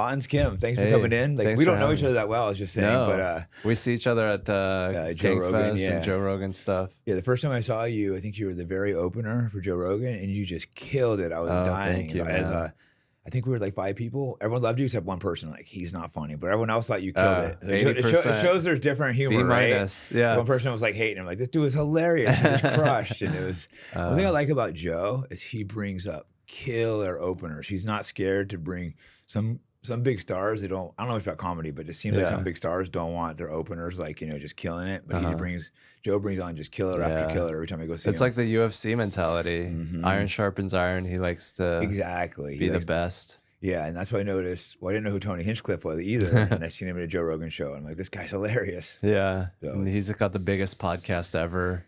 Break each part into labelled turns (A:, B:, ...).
A: Hans Kim, thanks for
B: Hey,
A: coming in. Like
B: thanks
A: we
B: for
A: don't know
B: having
A: each
B: me.
A: other that well. I was just saying,
B: No,
A: but
B: we see each other at
A: Joe
B: Skank
A: Rogan,
B: Fest
A: yeah.
B: and Joe Rogan stuff.
A: Yeah, the first time I saw you, I think you were the very opener for Joe Rogan, and you just killed it. I was
B: Oh,
A: dying.
B: thank you,
A: As,
B: man.
A: I think we were like 5 people. Everyone loved you except one person. Like he's not funny, but everyone else thought you killed it. It shows there's different humor,
B: D minus,
A: right?
B: yeah.
A: One person was like hating him, like this dude was hilarious. He just crushed, and it was. One thing I like about Joe is he brings up killer openers. He's not scared to bring some big stars. They don't. I don't know much about comedy, but it seems like some big stars don't want their openers like just killing it. But Joe brings on just killer after killer every time I go see him.
B: It's like the UFC mentality. Iron sharpens iron. He likes to be the best.
A: Yeah, and that's why I noticed. Well, I didn't know who Tony Hinchcliffe was either, and I seen him at a Joe Rogan show. And I'm like, this guy's hilarious.
B: Yeah,
A: So
B: and he's got the biggest podcast ever.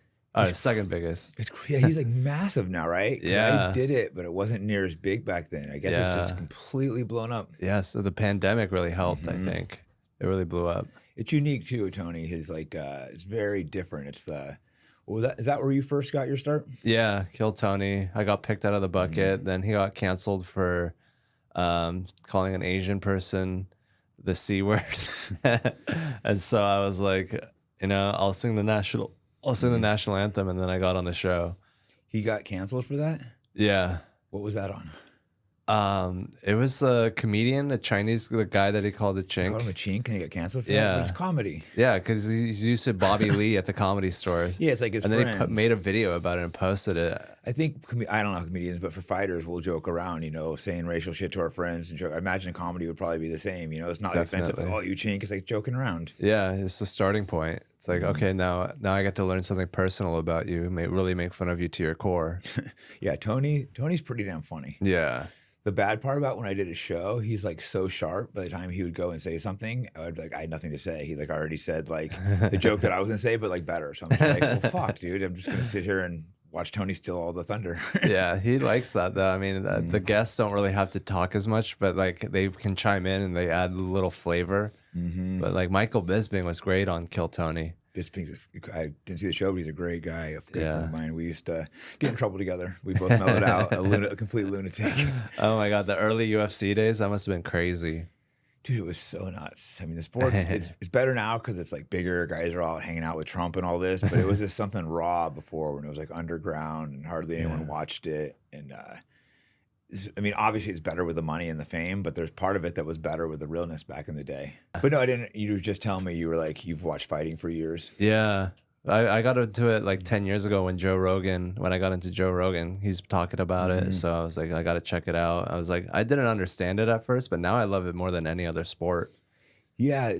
B: Second biggest.
A: He's like massive now, right?
B: Yeah,
A: I did it, but it wasn't near as big back then. I guess it's just completely blown up.
B: Yeah, so the pandemic really helped. I think it really blew up.
A: It's unique too, Tony. His like, it's very different. It's the. Is that where you first got your start?
B: Yeah, Kill Tony. I got picked out of the bucket. Then he got canceled for calling an Asian person the C word. And so I was like, I'll sing the national anthem, and then I got on the show.
A: He got canceled for that?
B: Yeah.
A: What was that on?
B: It was a comedian, the guy that he called a chink.
A: He called him a chink and he got canceled for that?
B: Yeah.
A: But it's comedy.
B: Yeah, because he's used to Bobby Lee at the Comedy Store.
A: Yeah, it's like his
B: and
A: friends.
B: then he made a video about it and posted it.
A: I think, I don't know comedians, but for fighters, we'll joke around, saying racial shit to our friends. And joke. I imagine comedy would probably be the same. It's not offensive, like, oh, you chink. It's like joking around.
B: Yeah, it's the starting point. It's like, okay, now I get to learn something personal about you, really make fun of you to your core.
A: Yeah, Tony's pretty damn funny.
B: Yeah.
A: The bad part about when I did a show, he's like so sharp. By the time he would go and say something, I had nothing to say. He like already said like the joke that I was gonna say, but like better. So I'm just like, well, fuck, dude. I'm just gonna sit here and watch Tony steal all the thunder.
B: Yeah, he likes that though. I mean, the guests don't really have to talk as much, but like they can chime in and they add a little flavor. But like Michael Bisping was great on Kill Tony.
A: I didn't see the show, but he's a great guy. A good friend of mine. We used to get in trouble together. We both mellowed out. A complete lunatic.
B: Oh my god, the early UFC days, that must have been crazy.
A: Dude, it was so nuts. I mean, the sports it's better now because it's like bigger. Guys are all hanging out with Trump and all this, but it was just something raw before when it was like underground and hardly anyone watched it. And I mean, obviously it's better with the money and the fame, but there's part of it that was better with the realness back in the day. But no, I didn't. You were just telling me you were like, you've watched fighting for years.
B: Yeah. I got into it like 10 years ago when I got into Joe Rogan, he's talking about it. So I was like, I got to check it out. I was like, I didn't understand it at first, but now I love it more than any other sport.
A: Yeah,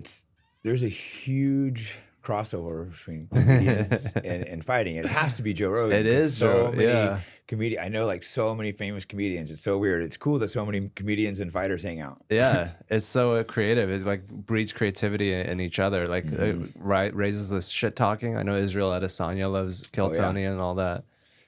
A: there's a huge crossover between comedians and fighting. It has to be Joe Rogan.
B: It is
A: so many comedians. I know like so many famous comedians. It's so weird. It's cool that so many comedians and fighters hang out.
B: Yeah, it's so creative. It like breeds creativity in each other. Like it raises this shit talking. I know Israel Adesanya loves Kill Tony and all that.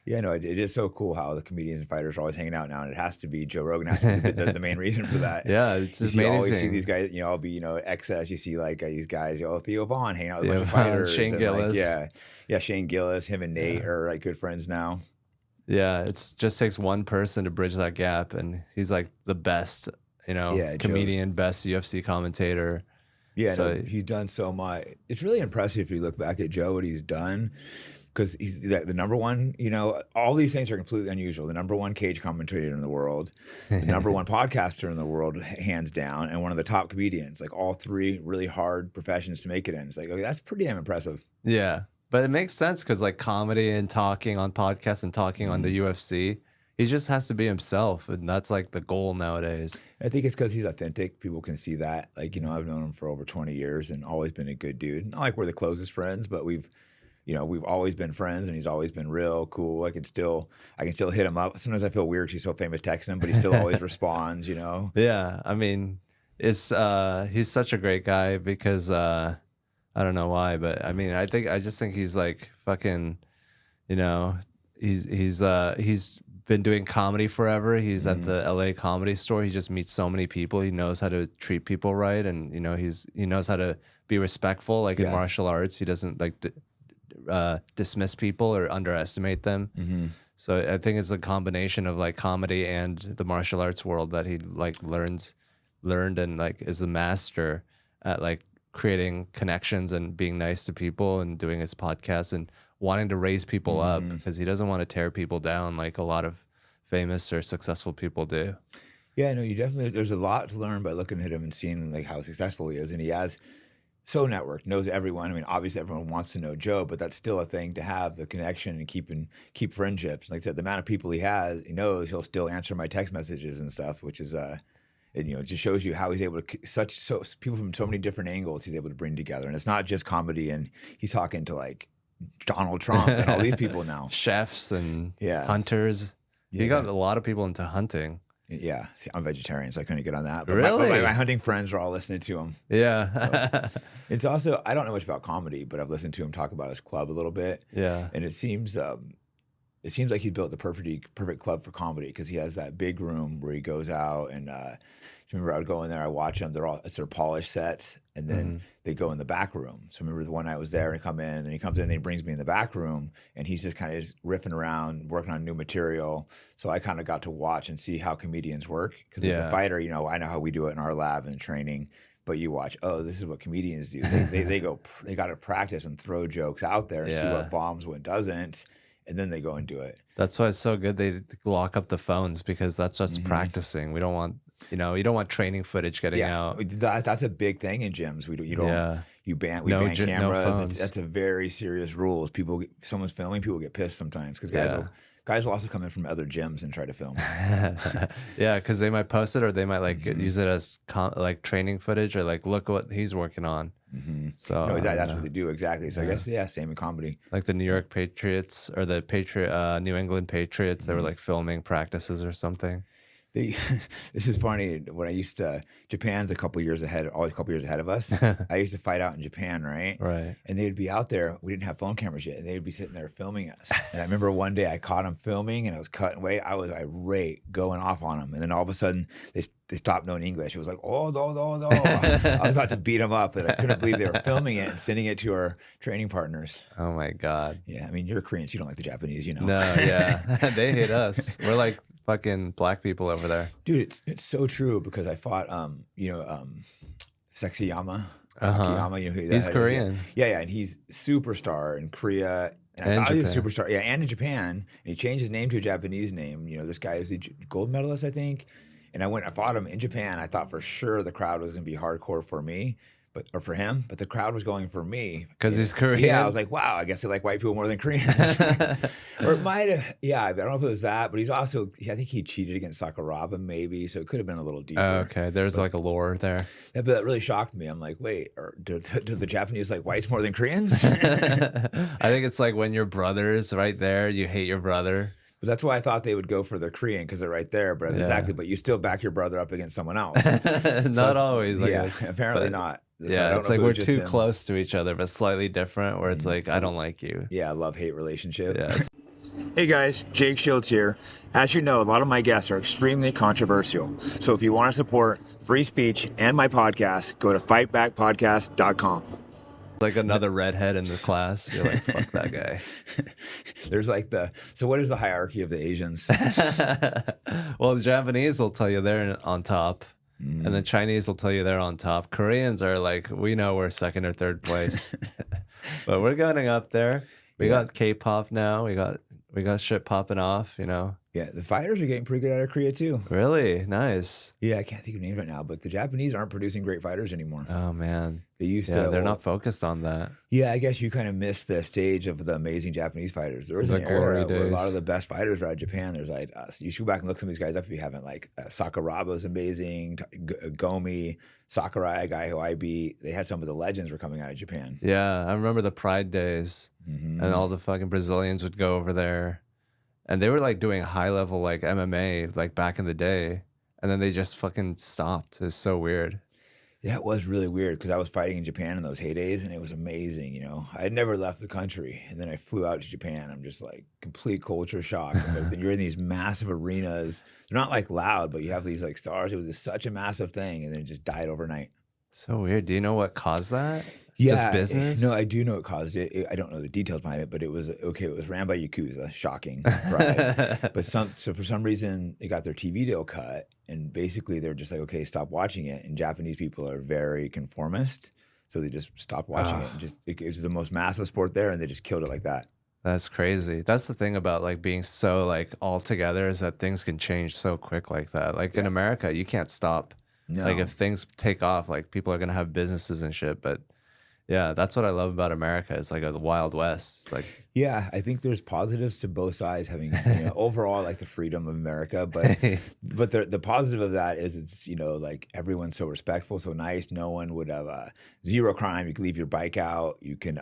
A: Yeah, no, it is so cool how the comedians and fighters are always hanging out now, and it has to be Joe Rogan. Has to be the main reason for that.
B: Yeah, it's just amazing.
A: You always see these guys, I'll be, excess. You see like these guys, Theo Vaughn hanging out with a bunch of fighters.
B: Shane Gillis.
A: Like, Shane Gillis. Him and Nate are like good friends now.
B: Yeah, it just takes one person to bridge that gap, and he's like the best, comedian, best UFC commentator.
A: Yeah, so he's done so much. It's really impressive if you look back at Joe, what he's done. Because he's the number one, all these things are completely unusual. The number one cage commentator in the world, the number one podcaster in the world, hands down, and one of the top comedians. Like all three really hard professions to make it in. It's like, okay, that's pretty damn impressive.
B: Yeah, but it makes sense because like comedy and talking on podcasts and talking on the UFC, he just has to be himself, and that's like the goal nowadays.
A: I think it's because he's authentic. People can see that. Like, I've known him for over 20 years and always been a good dude. Not like we're the closest friends, but we've always been friends, and he's always been real cool. I can still hit him up. Sometimes I feel weird because he's so famous texting him, but he still always responds,
B: Yeah, I mean, it's he's such a great guy because I don't know why, but I mean, I just think he's like fucking, he's been doing comedy forever. He's at the LA Comedy Store. He just meets so many people. He knows how to treat people right, and he knows how to be respectful. Like in martial arts, he doesn't like dismiss people or underestimate them. So I think it's a combination of like comedy and the martial arts world that he like learns learned and like is the master at like creating connections and being nice to people and doing his podcast and wanting to raise people up because he doesn't want to tear people down like a lot of famous or successful people do.
A: Yeah, no, you definitely, there's a lot to learn by looking at him and seeing like how successful he is. And he has so networked, knows everyone. I mean, obviously everyone wants to know Joe, but that's still a thing to have the connection and keep friendships. Like I said, the amount of people he knows, he'll still answer my text messages and stuff, which is, it, you know, it just shows you how he's able to people from so many different angles he's able to bring together. And it's not just comedy, and he's talking to like Donald Trump and all these people now.
B: Chefs and hunters. He got a lot of people into hunting.
A: Yeah, see, I'm vegetarian, so I couldn't get on that. But
B: really?
A: my hunting friends are all listening to him.
B: Yeah.
A: So, it's also, I don't know much about comedy, but I've listened to him talk about his club a little bit.
B: Yeah.
A: And it seems like he's built the perfect club for comedy because he has that big room where he goes out and remember I would go in there, I watch them. It's their polished sets, and then they go in the back room. So I remember the one night I was there, and I come in, and he comes in, and he brings me in the back room, and he's just kind of riffing around, working on new material. So I kind of got to watch and see how comedians work because as a fighter, you know, I know how we do it in our lab and training. But you watch, oh, this is what comedians do. They got to practice and throw jokes out there, see what bombs, what doesn't. And then they go and do it.
B: That's why it's so good they lock up the phones because that's just practicing. We don't want, you don't want training footage getting out.
A: That's a big thing in gyms. We ban cameras.
B: No
A: that's a very serious rule. Someone's filming, people get pissed sometimes because guys will also come in from other gyms and try to film.
B: Yeah, because they might post it or they might like use it as like training footage or like look what he's working on. So
A: no, that's what they do exactly. So I guess same in comedy.
B: Like the New York Patriots or the New England Patriots, they were like filming practices or something.
A: This is funny. When I used to, Japan's always a couple years ahead of us. I used to fight out in Japan, right?
B: Right.
A: And they'd be out there. We didn't have phone cameras yet, and they'd be sitting there filming us. And I remember one day I caught them filming, and I was cutting away. I was irate, going off on them, and then all of a sudden they stopped knowing English. It was like, oh, no. I was about to beat them up, and I couldn't believe they were filming it and sending it to our training partners.
B: Oh my God.
A: Yeah, I mean, you're Korean, so you don't like the Japanese, you know.
B: No, yeah, they hate us. We're like fucking black people over there,
A: dude. It's so true because I fought Sexyama. Akiyama, you know who
B: he's Korean.
A: Yeah, and he's superstar in Korea. And I thought he was a superstar. Yeah, and in Japan. And he changed his name to a Japanese name. You know, this guy is the gold medalist, I think. And I fought him in Japan. I thought for sure the crowd was going to be hardcore for me. Or for him, but the crowd was going for me
B: because he's Korean.
A: Yeah, I was like, wow, I guess they like white people more than Koreans. Or it might have, I don't know if it was that, but he's also, I think he cheated against Sakuraba maybe, so it could have been a little deeper.
B: Okay, there's like a lore there.
A: Yeah, but that really shocked me. I'm like, wait, do the Japanese like whites more than Koreans?
B: I think it's like when your brothers right there, you hate your brother.
A: But that's why I thought they would go for the Korean because they're right there. But exactly, but you still back your brother up against someone else.
B: Not always. I guess.
A: Apparently not.
B: So it's like we're too close to each other, but slightly different. Where it's like I don't like you.
A: Yeah, love-hate relationship.
B: Yeah.
A: Hey guys, Jake Shields here. As you know, a lot of my guests are extremely controversial. So if you want to support free speech and my podcast, go to fightbackpodcast.com.
B: Like another redhead in the class. You're like, fuck that guy.
A: There's like so what is the hierarchy of the Asians?
B: Well, the Japanese will tell you they're on top. And the Chinese will tell you they're on top. Koreans are like, we know we're second or third place. But we're getting up there. We got K-pop now. We got shit popping off, you know. Yeah, the fighters are getting pretty good out of Korea too. Really? Nice. Yeah, I can't think of names right now, but the Japanese aren't producing great fighters anymore. Oh man. They used to. They're not focused on that. Yeah, I guess you kind of missed the stage of the amazing Japanese fighters. There was an era where a lot of the best fighters are out of Japan. There's like, you should go back and look some of these guys up if you haven't. Like Sakuraba's amazing, Gomi, Sakurai, a guy who I beat. They had some of the legends were coming out of Japan. Yeah, I remember the Pride days, and all the fucking Brazilians would go over there. And they were like doing high level like MMA like back in the day. And then they just fucking stopped. It's so weird. Yeah, it was really weird because I was fighting in Japan in those heydays and it was amazing, you know. I had never left the country and then I flew out to Japan. I'm just like complete culture shock. And you're in these massive arenas. They're not like loud, but you have these like stars. It was just such a massive thing and then it just died overnight. So weird. Do you know what caused that?
A: Yeah,
B: Just business?
A: no, I do know what caused it. I don't know the details behind it, but it was okay. It was ran by Yakuza, shocking, right? But so for some reason they got their TV deal cut, and basically they're just like, okay, stop watching it. And Japanese people are very conformist, so they just stopped watching it. And it was the most massive sport there, and they just killed it like that.
B: That's crazy. That's the thing about like being so like all together is that things can change so quick like that. Like in America, you can't stop.
A: No.
B: Like if things take off, like people are gonna have businesses and shit. But yeah, that's what I love about America. It's like the Wild West. It's like
A: Yeah, I think there's positives to both sides having, you know, overall like the freedom of America, but the positive of that is it's, you know, like everyone's so respectful, so nice. No one would have zero crime. You can leave your bike out. You can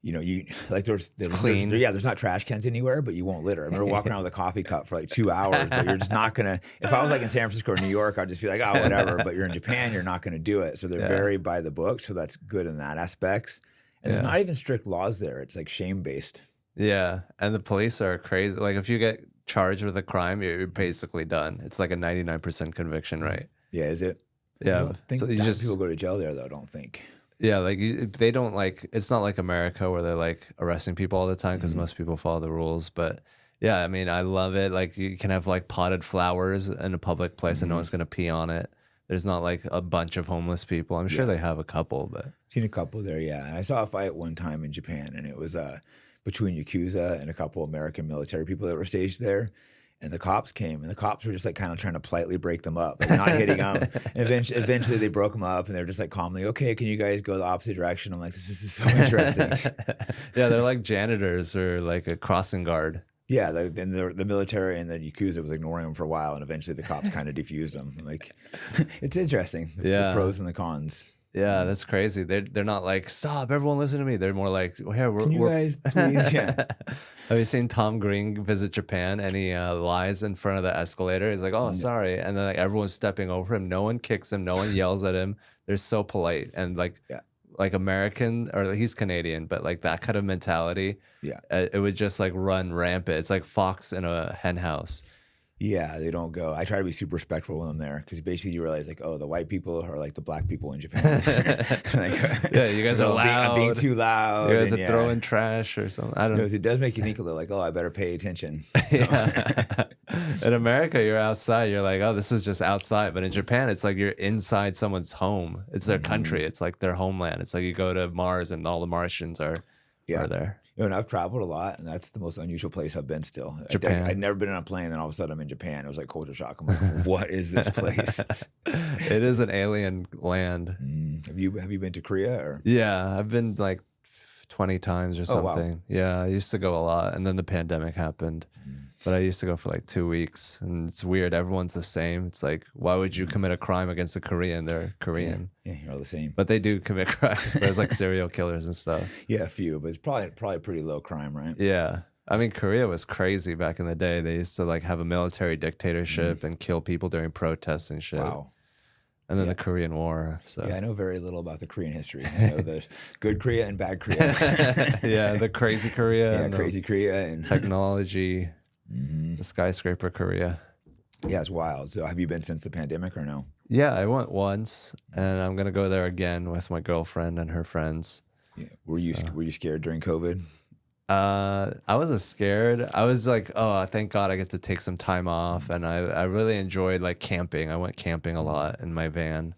A: you know, you like there's
B: clean.
A: There's not trash cans anywhere, but you won't litter. I remember walking around with a coffee cup for like 2 hours, but you're just not gonna. If I was like in San Francisco or New York, I'd just be like, oh, whatever. But you're in Japan, you're not gonna do it. So they're very by the book. So that's good in that aspects. And there's not even strict laws there. It's like shame based.
B: Yeah, and the police are crazy. Like if you get charged with a crime, you're basically done. It's like a 99% conviction rate.
A: Yeah, is it?
B: Yeah,
A: I don't think
B: so you just
A: people go to jail there though. I don't think.
B: Yeah, like they don't like. It's not like America where they're like arresting people all the time because most people follow the rules. But yeah, I mean, I love it. Like you can have like potted flowers in a public place and no one's gonna pee on it. There's not like a bunch of homeless people. I'm sure they have a couple, but
A: Seen a couple there, yeah. And I saw a fight one time in Japan, and it was between Yakuza and a couple American military people that were staged there. And the cops came, and the cops were just like kind of trying to politely break them up, like not hitting them. And eventually they broke them up, and they're just like calmly, okay, can you guys go the opposite direction? I'm like, this is so interesting.
B: yeah, they're like janitors or like a crossing guard.
A: Yeah, then the military and the Yakuza was ignoring them for a while, and eventually the cops kind of defused them. Like, it's interesting, the pros and the cons.
B: Yeah, that's crazy. They're not like, stop, everyone listen to me. They're more like, well, here,
A: can you guys please? Yeah.
B: Have you seen Tom Green visit Japan and he lies in front of the escalator? He's like, oh, sorry. And then like everyone's stepping over him. No one kicks him. No one yells at him. They're so polite. And like American, or he's Canadian, but like that kind of mentality, it would just like run rampant. It's like fox in a hen house.
A: Yeah, they don't go. I try to be super respectful when I'm there because basically you realize like, oh, the white people are like the black people in Japan. Like,
B: yeah, you guys are loud.
A: Being too loud.
B: You guys are throwing trash or something. I don't know.
A: It does make you think a little like, oh, I better pay attention.
B: Yeah. In America, you're outside. You're like, oh, this is just outside. But in Japan, it's like you're inside someone's home. It's their country. It's like their homeland. It's like you go to Mars and all the Martians are there.
A: You know, and I've traveled a lot, and that's the most unusual place I've been still.
B: Japan.
A: I'd never been on a plane, and all of a sudden I'm in Japan. It was like culture shock. I'm like, what is this place?
B: It is an alien land.
A: Have you been to Korea? Or?
B: Yeah, I've been like 20 times or something. Wow. Yeah, I used to go a lot, and then the pandemic happened. But I used to go for like 2 weeks, and it's weird. Everyone's the same. It's like, why would you commit a crime against a Korean? They're Korean.
A: Yeah, you're all the same.
B: But they do commit crimes. There's like serial killers and stuff.
A: Yeah, a few, but it's probably pretty low crime, right?
B: Yeah. I mean, Korea was crazy back in the day. They used to like have a military dictatorship and kill people during protests and shit.
A: Wow.
B: And then the Korean War. So
A: yeah, I know very little about the Korean history. I know the good Korea and bad Korea.
B: Yeah, the crazy Korea.
A: Yeah, crazy Korea and
B: technology. The skyscraper Korea.
A: Yeah, it's wild. So have you been since the pandemic or no?
B: Yeah, I went once, and I'm gonna go there again with my girlfriend and her friends.
A: Yeah. Were you scared during COVID?
B: I wasn't scared. I was like, oh, thank God I get to take some time off, and I really enjoyed like camping. I went camping a lot in my van.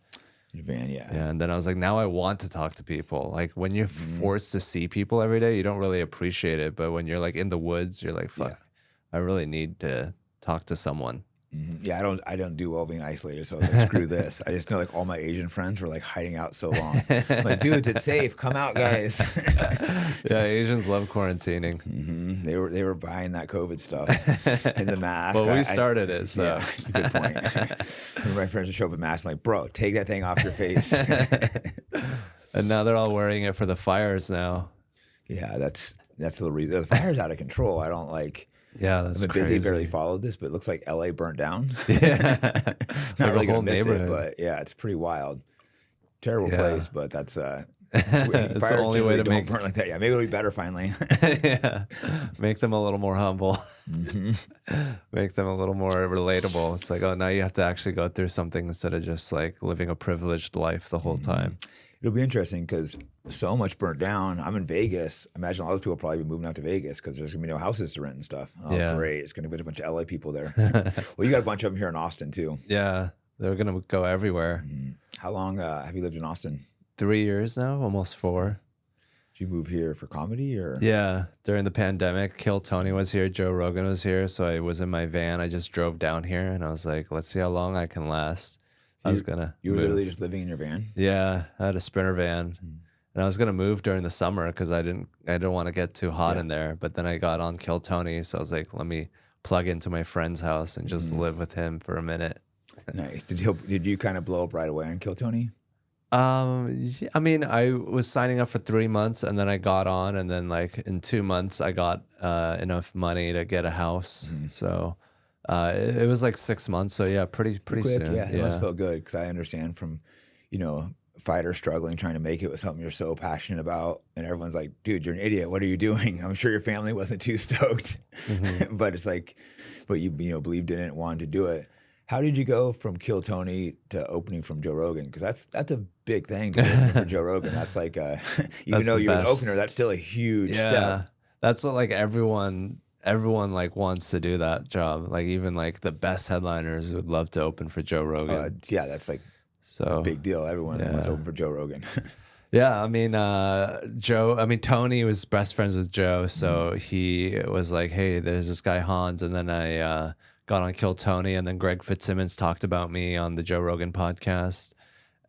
A: Your van, yeah.
B: Yeah, and then I was like, now I want to talk to people. Like when you're forced to see people every day, you don't really appreciate it. But when you're like in the woods, you're like, fuck, I really need to talk to someone.
A: Yeah, I don't do well being isolated, so I was like, screw this. I just know like all my Asian friends were like hiding out so long. I'm like, dudes, it's safe. Come out, guys.
B: Yeah, Asians love quarantining.
A: They were buying that COVID stuff and the mask.
B: Well, we started it, so
A: yeah, good point. My friends would show up with masks, I'm like, bro, take that thing off your face.
B: And now they're all wearing it for the fires now.
A: Yeah, that's the reason. The fire's out of control. I don't like.
B: Yeah, that's
A: I've been busy, barely followed this, but it looks like LA burnt down.
B: Yeah.
A: Not like really gonna miss it, but yeah, it's pretty wild. Terrible place, but that's it's
B: the only way to make
A: burn like that. Yeah, maybe it'll be better finally.
B: Yeah, make them a little more humble. Make them a little more relatable. It's like, oh, now you have to actually go through something instead of just like living a privileged life the whole time.
A: It'll be interesting because so much burnt down. I'm in Vegas. I imagine a lot of people will probably be moving out to Vegas because there's gonna be no houses to rent and stuff. Oh,
B: Yeah.
A: great! It's gonna be a bunch of LA people there. Well, you got a bunch of them here in Austin too.
B: Yeah, they're gonna go everywhere.
A: How long have you lived in Austin?
B: 3 years now, almost 4.
A: Did you move here for comedy or?
B: Yeah, during the pandemic, Kill Tony was here, Joe Rogan was here, so I was in my van. I just drove down here, and I was like, let's see how long I can last.
A: So
B: I was gonna.
A: You were
B: move.
A: literally just living in your van.
B: Yeah, I had a Sprinter van, and I was gonna move during the summer because I didn't want to get too hot in there. But then I got on Kill Tony, so I was like, let me plug into my friend's house and just live with him for a minute.
A: Nice. Did you kind of blow up right away on Kill Tony?
B: Yeah, I mean, I was signing up for 3 months, and then I got on, and then like in 2 months, I got enough money to get a house. So it was like 6 months. So yeah, pretty
A: Quick,
B: soon.
A: Yeah, it must feel good because I understand from, fighters struggling trying to make it with something you're so passionate about, and everyone's like, "Dude, you're an idiot. What are you doing?" I'm sure your family wasn't too stoked, but it's like, but you believed in it and wanted to do it. How did you go from Kill Tony to opening from Joe Rogan? Because that's a big thing to open for Joe Rogan. That's like even though you're an opener, that's still a huge step.
B: That's what like everyone like wants to do that job. Like even like the best headliners would love to open for Joe Rogan.
A: Yeah, that's like a big deal. Everyone wants to open for Joe Rogan.
B: Yeah, I mean, Tony was best friends with Joe, so he was like, "Hey, there's this guy Hans," and then I got on Kill Tony, and then Greg Fitzsimmons talked about me on the Joe Rogan podcast,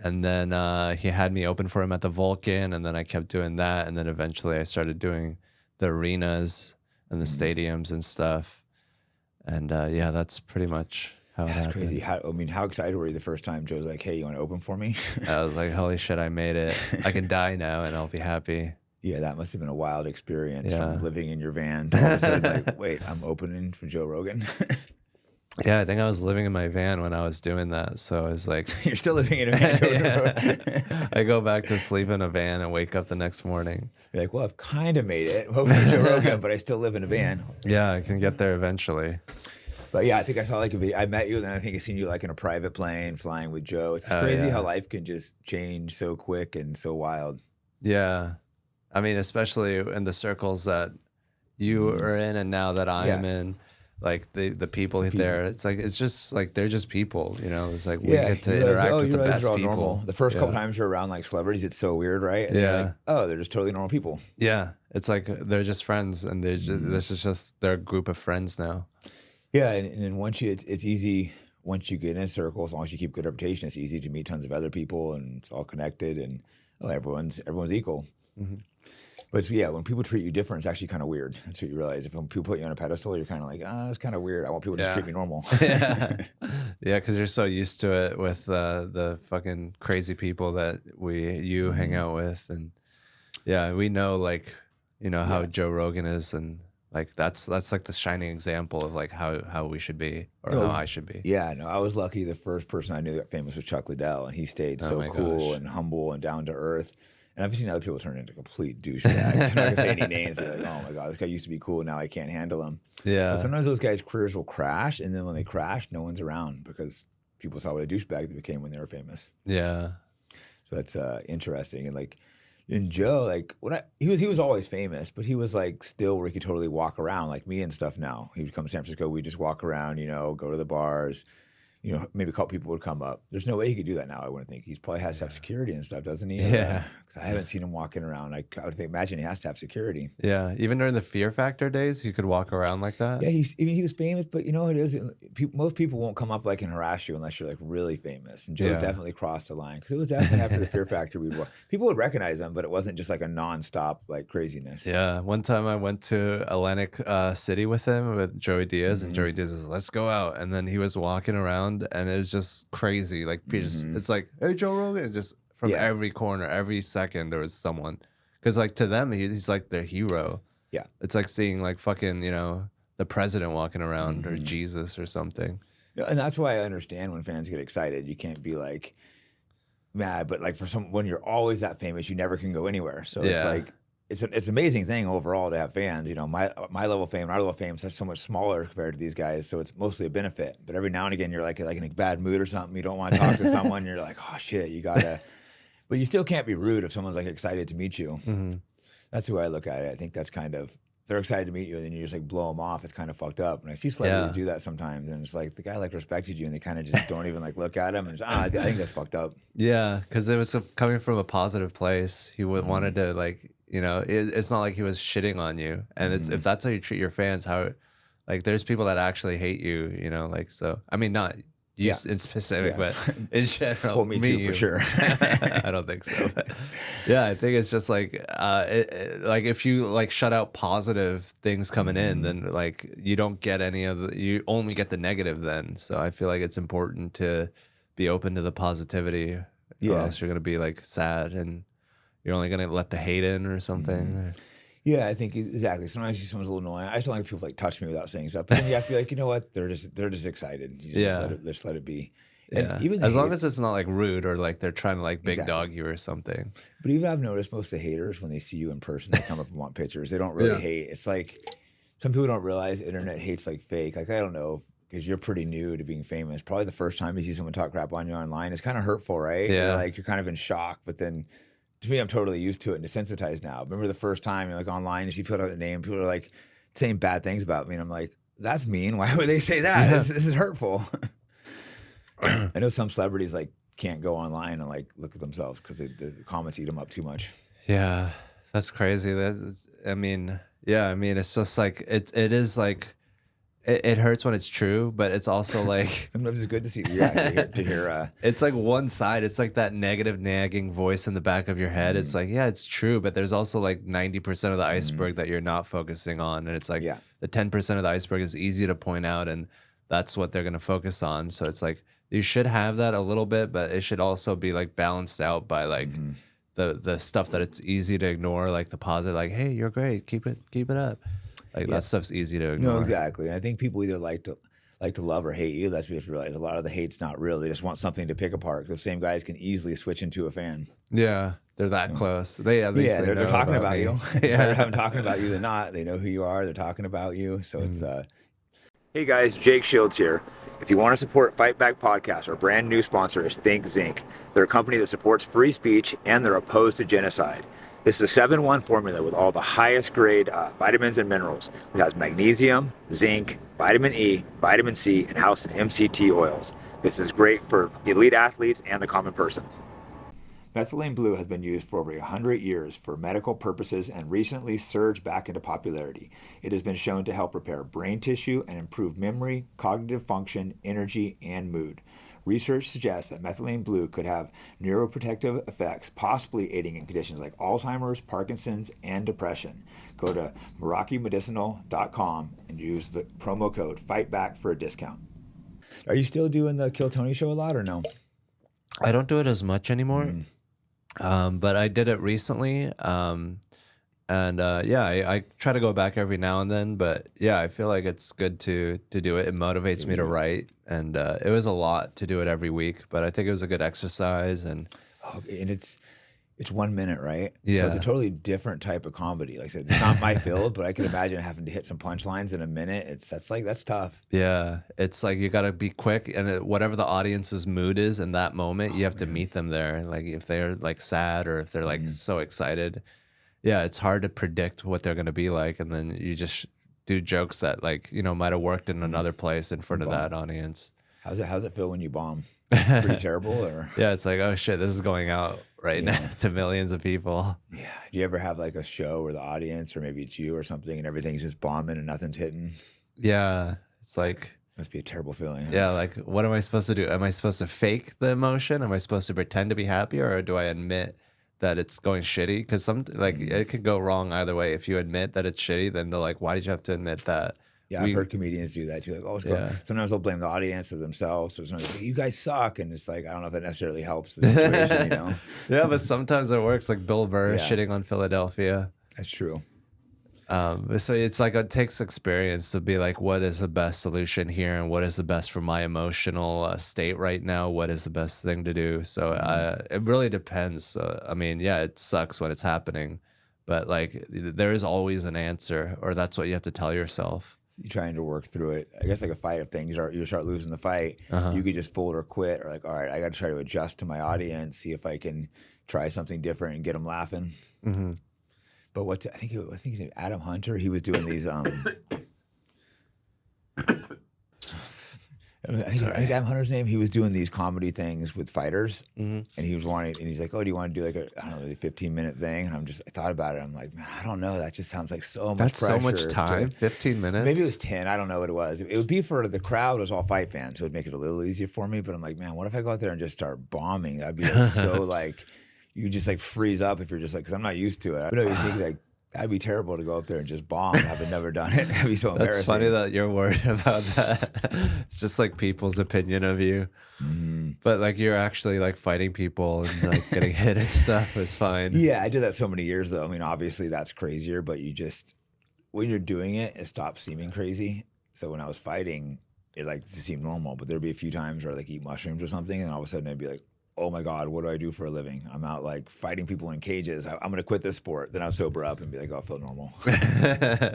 B: and then he had me open for him at the Vulcan, and then I kept doing that, and then eventually I started doing the arenas and the stadiums and stuff, and yeah, that's pretty much how it happened.
A: Crazy. How excited were you the first time Joe's like, "Hey, you want to open for me?"
B: I was like, "Holy shit, I made it! I can die now, and I'll be happy."
A: Yeah, that must have been a wild experience from living in your van to all of a sudden like, "Wait, I'm opening for Joe Rogan."
B: Yeah, I think I was living in my van when I was doing that. So I was like,
A: "You're still living in a van."
B: I go back to sleep in a van and wake up the next morning.
A: You're like, "Well, I've kind of made it. Hopefully Joe Rogan, but I still live in a van."
B: Yeah, I can get there eventually.
A: But yeah, I think I saw like a video. I met you, and then I think I seen you like in a private plane flying with Joe. It's crazy how life can just change so quick and so wild.
B: Yeah, I mean, especially in the circles that you are in, and now that I'm in. Like the people there, it's just like they're just people, It's like we get to interact with the best people.
A: Normal. The first couple times you're around like celebrities, it's so weird, right? And like, they're just totally normal people.
B: Yeah, it's like they're just friends, and this is just their group of friends now.
A: Yeah, and then it's easy once you get in a circle, as long as you keep good reputation, it's easy to meet tons of other people, and it's all connected, and everyone's equal. But yeah, when people treat you different, it's actually kind of weird. That's what you realize. If people put you on a pedestal, you're kind of like, it's kind of weird. I want people to just treat me normal.
B: Yeah, because you're so used to it with the fucking crazy people that you hang out with, and yeah, we know like how Joe Rogan is, and like that's like the shining example of like how we should be or how I should be.
A: Yeah, no, I was lucky. The first person I knew that got famous was Chuck Liddell, and he stayed so cool and humble and down to earth. And I've seen other people turn into complete douchebags. I'm not gonna say any names, but like, oh my god, this guy used to be cool. Now I can't handle him.
B: Yeah.
A: But sometimes those guys' careers will crash, and then when they crash, no one's around because people saw what a douchebag they became when they were famous.
B: Yeah.
A: So that's interesting. And like in Joe, like he was always famous, but he was like still where he could totally walk around like me and stuff. Now he would come to San Francisco, we'd just walk around, go to the bars. Maybe a couple people would come up. There's no way he could do that now, I wouldn't think. He probably has to have security and stuff, doesn't he?
B: Yeah.
A: Because I haven't seen him walking around. I would imagine he has to have security.
B: Yeah. Even during the Fear Factor days, he could walk around like that.
A: Yeah, he was famous, but you know what it is? Most people won't come up like and harass you unless you're like really famous. And Joe definitely crossed the line because it was definitely after the Fear Factor people would recognize him, but it wasn't just like a nonstop like craziness.
B: Yeah. One time I went to Atlantic City with him with Joey Diaz, and Joey Diaz was, let's go out. And then he was walking around, and it was just crazy. Like it's like, hey, Joe Rogan. Just from every corner, every second there was someone. Because like to them, he's like their hero. Yeah. It's like seeing like fucking, the president walking around or Jesus or something.
A: Yeah, and that's why I understand when fans get excited. You can't be like mad, but like when you're always that famous, you never can go anywhere. So it's like it's an amazing thing overall to have fans. My level of fame, our level of fame is so much smaller compared to these guys, so it's mostly a benefit. But every now and again, you're like in a bad mood or something. You don't want to talk to someone. You're like, oh shit, you gotta. But you still can't be rude if someone's like excited to meet you.
B: Mm-hmm.
A: That's the way I look at it. I think that's kind of, they're excited to meet you and then you just like blow them off. It's kind of fucked up. And I see celebrities do that sometimes. And it's like the guy like respected you and they kind of just don't even like look at him. And just, I think that's fucked up.
B: Yeah, because it was coming from a positive place. He wanted to like, it's not like he was shitting on you. And it's if that's how you treat your fans, how like there's people that actually hate you, like so. I mean, not you in specific, but in general.
A: Well, me too, for sure.
B: I don't think so. But yeah, I think it's just like like if you like shut out positive things coming in, then like you don't get any of you only get the negative then. So I feel like it's important to be open to the positivity, or else you're gonna be like sad and you're only gonna let the hate in or something.
A: Yeah, I think exactly. Sometimes someone's a little annoying. I just don't like people like touch me without saying stuff. But then you have to be like, you know what? They're just excited. You just let it be. And even
B: as long as it's not like rude or like they're trying to like big dog you or something.
A: But even I've noticed most of the haters when they see you in person, they come up and want pictures. They don't really hate. It's like some people don't realize internet hate's like fake. Like I don't know. Because you're pretty new to being famous. Probably the first time you see someone talk crap on you online, it's kind of hurtful, right?
B: Yeah.
A: You're kind of in shock, but then to me, I'm totally used to it and desensitized now. Remember the first time you're like online and you put out a name, people are like saying bad things about me. And I'm like, that's mean. Why would they say that? This is hurtful. I know some celebrities like can't go online and like look at themselves because the comments eat them up too much.
B: Yeah, that's crazy. It's just like, it is like, it hurts when it's true, but it's also like
A: sometimes it's good to see. To hear.
B: It's like one side. It's like that negative nagging voice in the back of your head. It's like, yeah, it's true, but there's also like 90% of the iceberg that you're not focusing on, and it's like the 10% of the iceberg is easy to point out, and that's what they're gonna focus on. So it's like you should have that a little bit, but it should also be like balanced out by like the stuff that it's easy to ignore, like the positive, like, hey, you're great, keep it up. Like that stuff's easy to ignore.
A: No, exactly. I think people either like to love or hate you. That's what you have to realize. A lot of the hate's not real. They just want something to pick apart. The same guys can easily switch into a fan.
B: Yeah, they're that close. They're
A: talking about you. They're talking about you. They're not. They know who you are. They're talking about you. So it's. Hey guys, Jake Shields here. If you want to support Fight Back Podcast, our brand new sponsor is Think Zinc. They're a company that supports free speech and they're opposed to genocide. This is a 7-1 formula with all the highest grade vitamins and minerals. It has magnesium, zinc, vitamin E, vitamin C, and house and MCT oils. This is great for elite athletes and the common person. Methylene blue has been used for over 100 years for medical purposes and recently surged back into popularity. It has been shown to help repair brain tissue and improve memory, cognitive function, energy, and mood. Research suggests that methylene blue could have neuroprotective effects, possibly aiding in conditions like Alzheimer's, Parkinson's, and depression. Go to MerakiMedicinal.com and use the promo code FIGHTBACK for a discount. Are you still doing the Kill Tony show a lot or no?
B: I don't do it as much anymore, but I did it recently. I try to go back every now and then, but yeah, I feel like it's good to do it. It motivates me to write, and it was a lot to do it every week, but I think it was a good exercise. And
A: it's 1 minute, right?
B: Yeah.
A: So it's a totally different type of comedy. Like I said, it's not my field, but I can imagine having to hit some punchlines in a minute. That's tough.
B: Yeah, it's like you got to be quick, and whatever the audience's mood is in that moment, you have to meet them there. Like if they're like sad or if they're like so excited. Yeah, it's hard to predict what they're going to be like, and then you just do jokes that like, might have worked in another place in front of that audience.
A: How's it feel when you bomb? Pretty terrible, or?
B: Yeah, it's like, oh shit, this is going out right now to millions of people.
A: Yeah. Do you ever have like a show where the audience, or maybe it's you or something, and everything's just bombing and nothing's hitting?
B: Yeah, it's like,
A: must be a terrible feeling. Huh?
B: Yeah, like what am I supposed to do? Am I supposed to fake the emotion? Am I supposed to pretend to be happy, or do I admit that it's going shitty? Because it could go wrong either way. If you admit that it's shitty, then they're like, why did you have to admit that?
A: Yeah, I've heard comedians do that too. Like, sometimes they'll blame the audience or themselves, or sometimes like, you guys suck, and it's like, I don't know if that necessarily helps the situation.
B: Yeah, but sometimes it works. Like Bill Burr shitting on Philadelphia.
A: That's true.
B: So it's like it takes experience to be like, what is the best solution here, and what is the best for my emotional state right now? What is the best thing to do? So it really depends. It sucks when it's happening, but like there is always an answer, or that's what you have to tell yourself.
A: You're trying to work through it. I guess like a fight of things, you start losing the fight, you could just fold or quit, or like, all right, I got to try to adjust to my audience, see if I can try something different and get them laughing.
B: Mm-hmm.
A: But I think Adam Hunter, he was doing these I think Adam Hunter's name. He was doing these comedy things with fighters, and he was wanting, and he's like, "Oh, do you want to do like a 15-minute thing?" And I thought about it. I'm like, man, I don't know. That just sounds like so much pressure.
B: That's so much time. 15 minutes.
A: Maybe it was 10. I don't know what it was. It would be for the crowd was all fight fans, so it'd make it a little easier for me. But I'm like, man, what if I go out there and just start bombing? That'd be like so like you just like freeze up if you're just like, because I'm not used to it. But no, you think like. That'd be terrible to go up there and just bomb, having never done it. That'd be so embarrassing.
B: That's funny that you're worried about that. It's just like people's opinion of you. But like you're actually like fighting people and like getting hit and stuff is fine.
A: Yeah, I did that so many years though. I mean, obviously that's crazier, but you just, when you're doing it, it stops seeming crazy. So when I was fighting, it like seemed normal, but there'd be a few times where I like eat mushrooms or something, and all of a sudden I'd be like, oh my God, what do I do for a living? I'm out like fighting people in cages. I'm going to quit this sport. Then I'll sober up and be like, oh, I feel normal.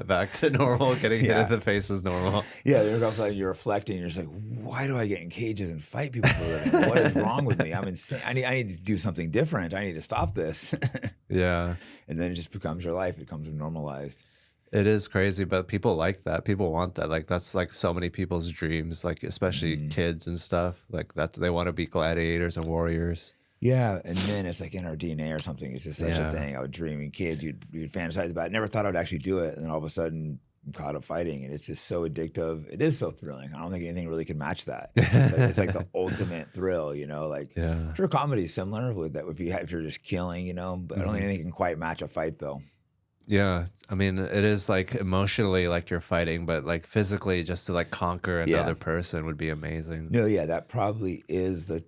B: Back to normal. Getting hit in the face is normal.
A: Yeah, you're reflecting. You're just like, why do I get in cages and fight people for a living? What is wrong with me? I'm insane. I need to do something different. I need to stop this.
B: Yeah.
A: And then it just becomes your life. It becomes normalized.
B: It is crazy, but people like that. People want that. Like that's like so many people's dreams, like especially kids and stuff. Like that they want to be gladiators and warriors.
A: Yeah, and then it's like in our DNA or something. It's just such a thing. I would dream as a kid, you'd fantasize about it. Never thought I would actually do it, and then all of a sudden I'm caught up fighting, and it's just so addictive. It is so thrilling. I don't think anything really can match that. It's just like, it's like the ultimate thrill, you know. Like I'm sure comedy is similar with that. If you're just killing, you know, but I don't think anything can quite match a fight though.
B: Yeah, I mean, it is like emotionally like you're fighting, but like physically just to like conquer another person would be amazing.
A: No, yeah, that probably is the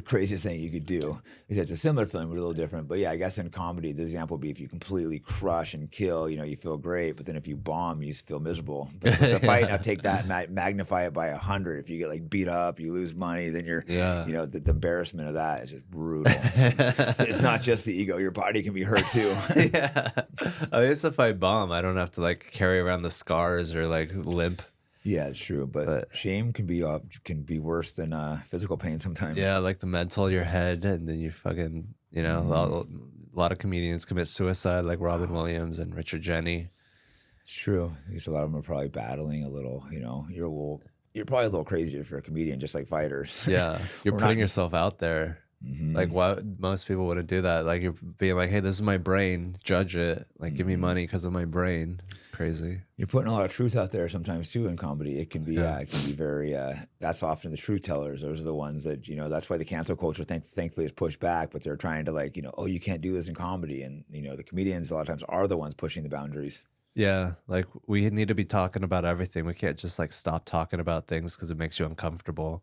A: craziest thing you could do. It's a similar feeling, but a little different. But yeah, I guess in comedy, the example would be if you completely crush and kill, you know, you feel great. But then if you bomb, you feel miserable. But with the fight, now take that and magnify it by 100. If you get like beat up, you lose money, then you're, you know, the embarrassment of that is just brutal. It's not just the ego. Your body can be hurt too.
B: Yeah. I mean, it's if I bomb, I don't have to like carry around the scars or like limp.
A: Yeah, it's true, but shame can be worse than physical pain sometimes.
B: Yeah, like the mental, your head, and then you fucking, you know, a lot of comedians commit suicide, like Robin Williams and Richard Jeni.
A: It's true. I guess a lot of them are probably battling a little. You know, you're probably a little crazier if you're a comedian, just like fighters.
B: Yeah, you're putting yourself out there. Like why most people wouldn't do that. Like you're being like, hey, this is my brain, judge it, like give me money because of my brain. It's crazy. You're
A: putting a lot of truth out there sometimes too in comedy. It can be very that's often the truth tellers. Those are the ones that, you know, that's why the cancel culture thankfully is pushed back, but they're trying to like, you know, oh, you can't do this in comedy, and you know the comedians a lot of times are the ones pushing the boundaries.
B: Yeah, like we need to be talking about everything. We can't just like stop talking about things because it makes you uncomfortable.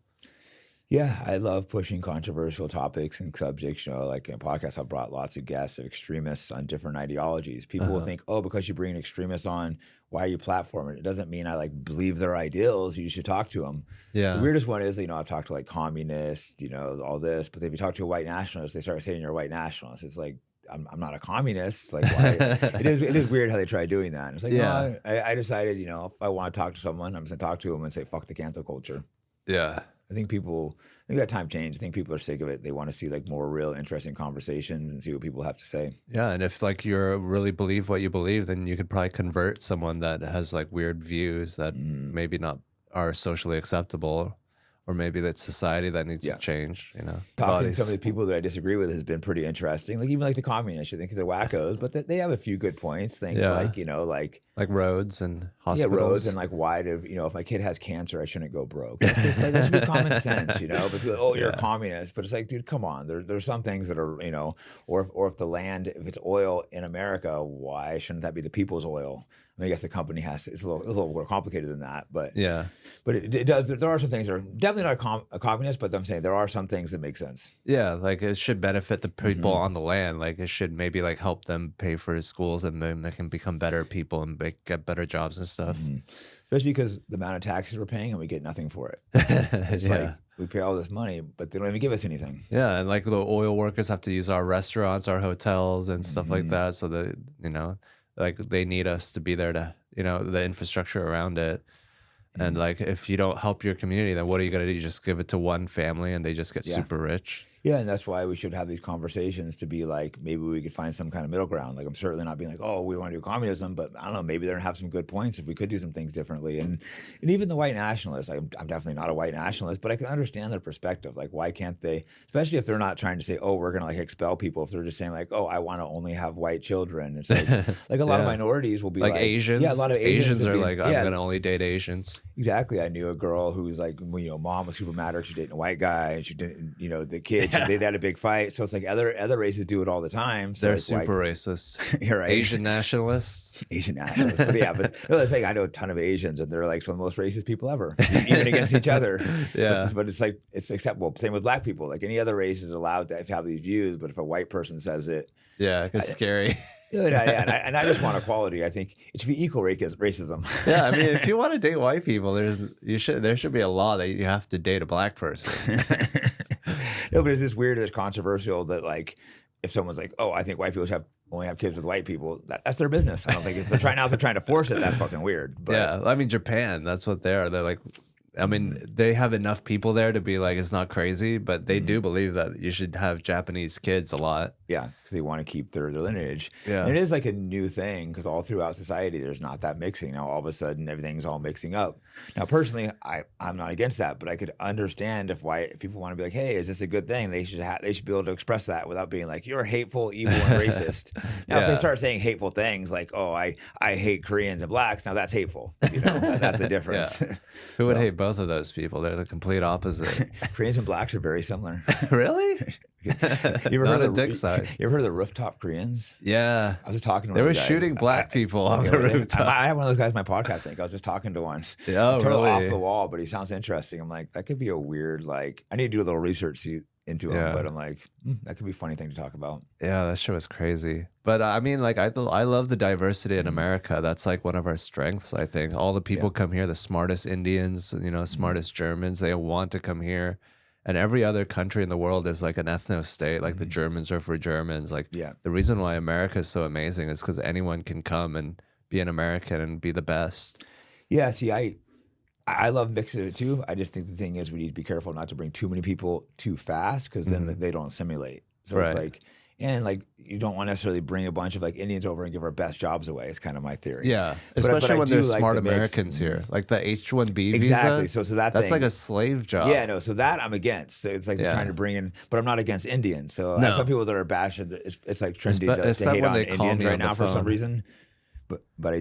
A: Yeah, I love pushing controversial topics and subjects. You know, like in podcasts, I've brought lots of guests of extremists on different ideologies. People will think, oh, because you bring an extremist on, why are you platforming? It doesn't mean I like believe their ideals. You should talk to them. Yeah. The weirdest one is, you know, I've talked to like communists, you know, all this, but if you talk to a white nationalist, they start saying you're a white nationalist. It's like, I'm not a communist. Like, why? it is weird how they try doing that. And it's like, no, I decided, you know, if I want to talk to someone, I'm just gonna talk to them and say, fuck the cancel culture.
B: Yeah.
A: I think that time changed. I think people are sick of it. They want to see like more real, interesting conversations and see what people have to say.
B: Yeah, and if like you really believe what you believe, then you could probably convert someone that has like weird views that maybe not are socially acceptable, or maybe that's society that needs to change. You know,
A: talking to some of the people that I disagree with has been pretty interesting. Like even like the communists, you think they're wackos, but they have a few good points. Things like, you know, like
B: roads and hospitals.
A: Yeah, roads and like why you know, if my kid has cancer, I shouldn't go broke. It's just like that should be common sense, you know. But people, oh, you're a communist, but it's like, dude, come on. There's some things that are, you know, or if the land, if it's oil in America, why shouldn't that be the people's oil? I mean, I guess the company it's a little more complicated than that, but but it does. There are some things that are definitely not a communist, but I'm saying there are some things that make sense.
B: Yeah, like it should benefit the people on the land. Like it should maybe like help them pay for schools, and then they can become better people and get better jobs and stuff.
A: Especially because the amount of taxes we're paying and we get nothing for it. It's like we pay all this money, but they don't even give us anything.
B: Yeah, and like the oil workers have to use our restaurants, our hotels, and stuff like that, so that, you know, like they need us to be there to, you know, the infrastructure around it. And like if you don't help your community, then what are you gonna do? You just give it to one family and they just get super rich.
A: Yeah, and that's why we should have these conversations to be like, maybe we could find some kind of middle ground. Like, I'm certainly not being like, oh, we want to do communism, but I don't know, maybe they're gonna have some good points if we could do some things differently. And even the white nationalists, like, I'm definitely not a white nationalist, but I can understand their perspective. Like, why can't they, especially if they're not trying to say, oh, we're gonna like expel people, if they're just saying like, oh, I want to only have white children. It's like a lot of minorities will be like
B: Asians.
A: Yeah, a lot of
B: Asians are like, I'm gonna only date Asians.
A: Exactly. I knew a girl who's like, mom was super mad at her, she's dating a white guy, and she didn't, the kids, they had a big fight. So it's like other races do it all the time. So
B: they're super racist.
A: You're right.
B: Asian nationalists.
A: Asian nationalists. But yeah, but it's like, I know a ton of Asians, and they're like some of the most racist people ever, even against each other.
B: Yeah.
A: But it's like, it's acceptable. Same with black people. Like, any other race is allowed to have these views, but if a white person says it,
B: yeah, it's scary.
A: And I just want equality. I think it should be equal racism.
B: Yeah, I mean, if you want to date white people, there should be a law that you have to date a black person.
A: No, but it's just weird, it's controversial that like, if someone's like, oh, I think white people should only have kids with white people, that's their business. I don't think if they're trying to force it, that's fucking weird. But,
B: yeah, I mean, Japan, that's what they are. They're like, I mean, they have enough people there to be like, it's not crazy, but they do believe that you should have Japanese kids a lot.
A: Yeah, because they want to keep their lineage.
B: Yeah.
A: And it is like a new thing, because all throughout society, there's not that mixing. Now, all of a sudden, everything's all mixing up. Now, personally, I'm not against that, but I could understand if people want to be like, hey, is this a good thing? They should be able to express that without being like, you're hateful, evil, and racist. Now, if they start saying hateful things like, oh, I hate Koreans and blacks, now that's hateful. That's the difference.
B: Yeah. Who would hate both of those people? They're the complete opposite.
A: Koreans and blacks are very similar.
B: Really?
A: You ever heard of
B: dick size?
A: You ever heard of the rooftop Koreans?
B: Yeah.
A: I was just talking to one
B: They
A: of
B: were
A: the guys.
B: shooting black people off the rooftop.
A: I had one of those guys on my podcast. I think I was just talking to one.
B: Oh,
A: totally
B: really?
A: off the wall, but he sounds interesting. I'm like, that could be a weird, like, I need to do a little research into him, but I'm like, that could be a funny thing to talk about.
B: Yeah, that shit was crazy. But I mean, like, I love the diversity in America. That's like one of our strengths, I think. All the people come here, the smartest Indians, smartest Germans, they want to come here. And every other country in the world is like an ethno state. Like the Germans are for Germans. Like the reason why America is so amazing is because anyone can come and be an American and be the best.
A: Yeah, see, I love mixing it too. I just think the thing is we need to be careful not to bring too many people too fast, because then they don't assimilate. So it's like, and like, you don't want to necessarily bring a bunch of like Indians over and give our best jobs away. It's kind of my theory.
B: Yeah,
A: but
B: especially when there's
A: like
B: smart Americans here, like the H-1B visa.
A: Exactly. So that's
B: thing, like a slave job.
A: Yeah, no. So that I'm against. So it's like they're trying to bring in, but I'm not against Indians. So I have some people that are bashing. It's like trendy to hate on Indians right now for some reason. But I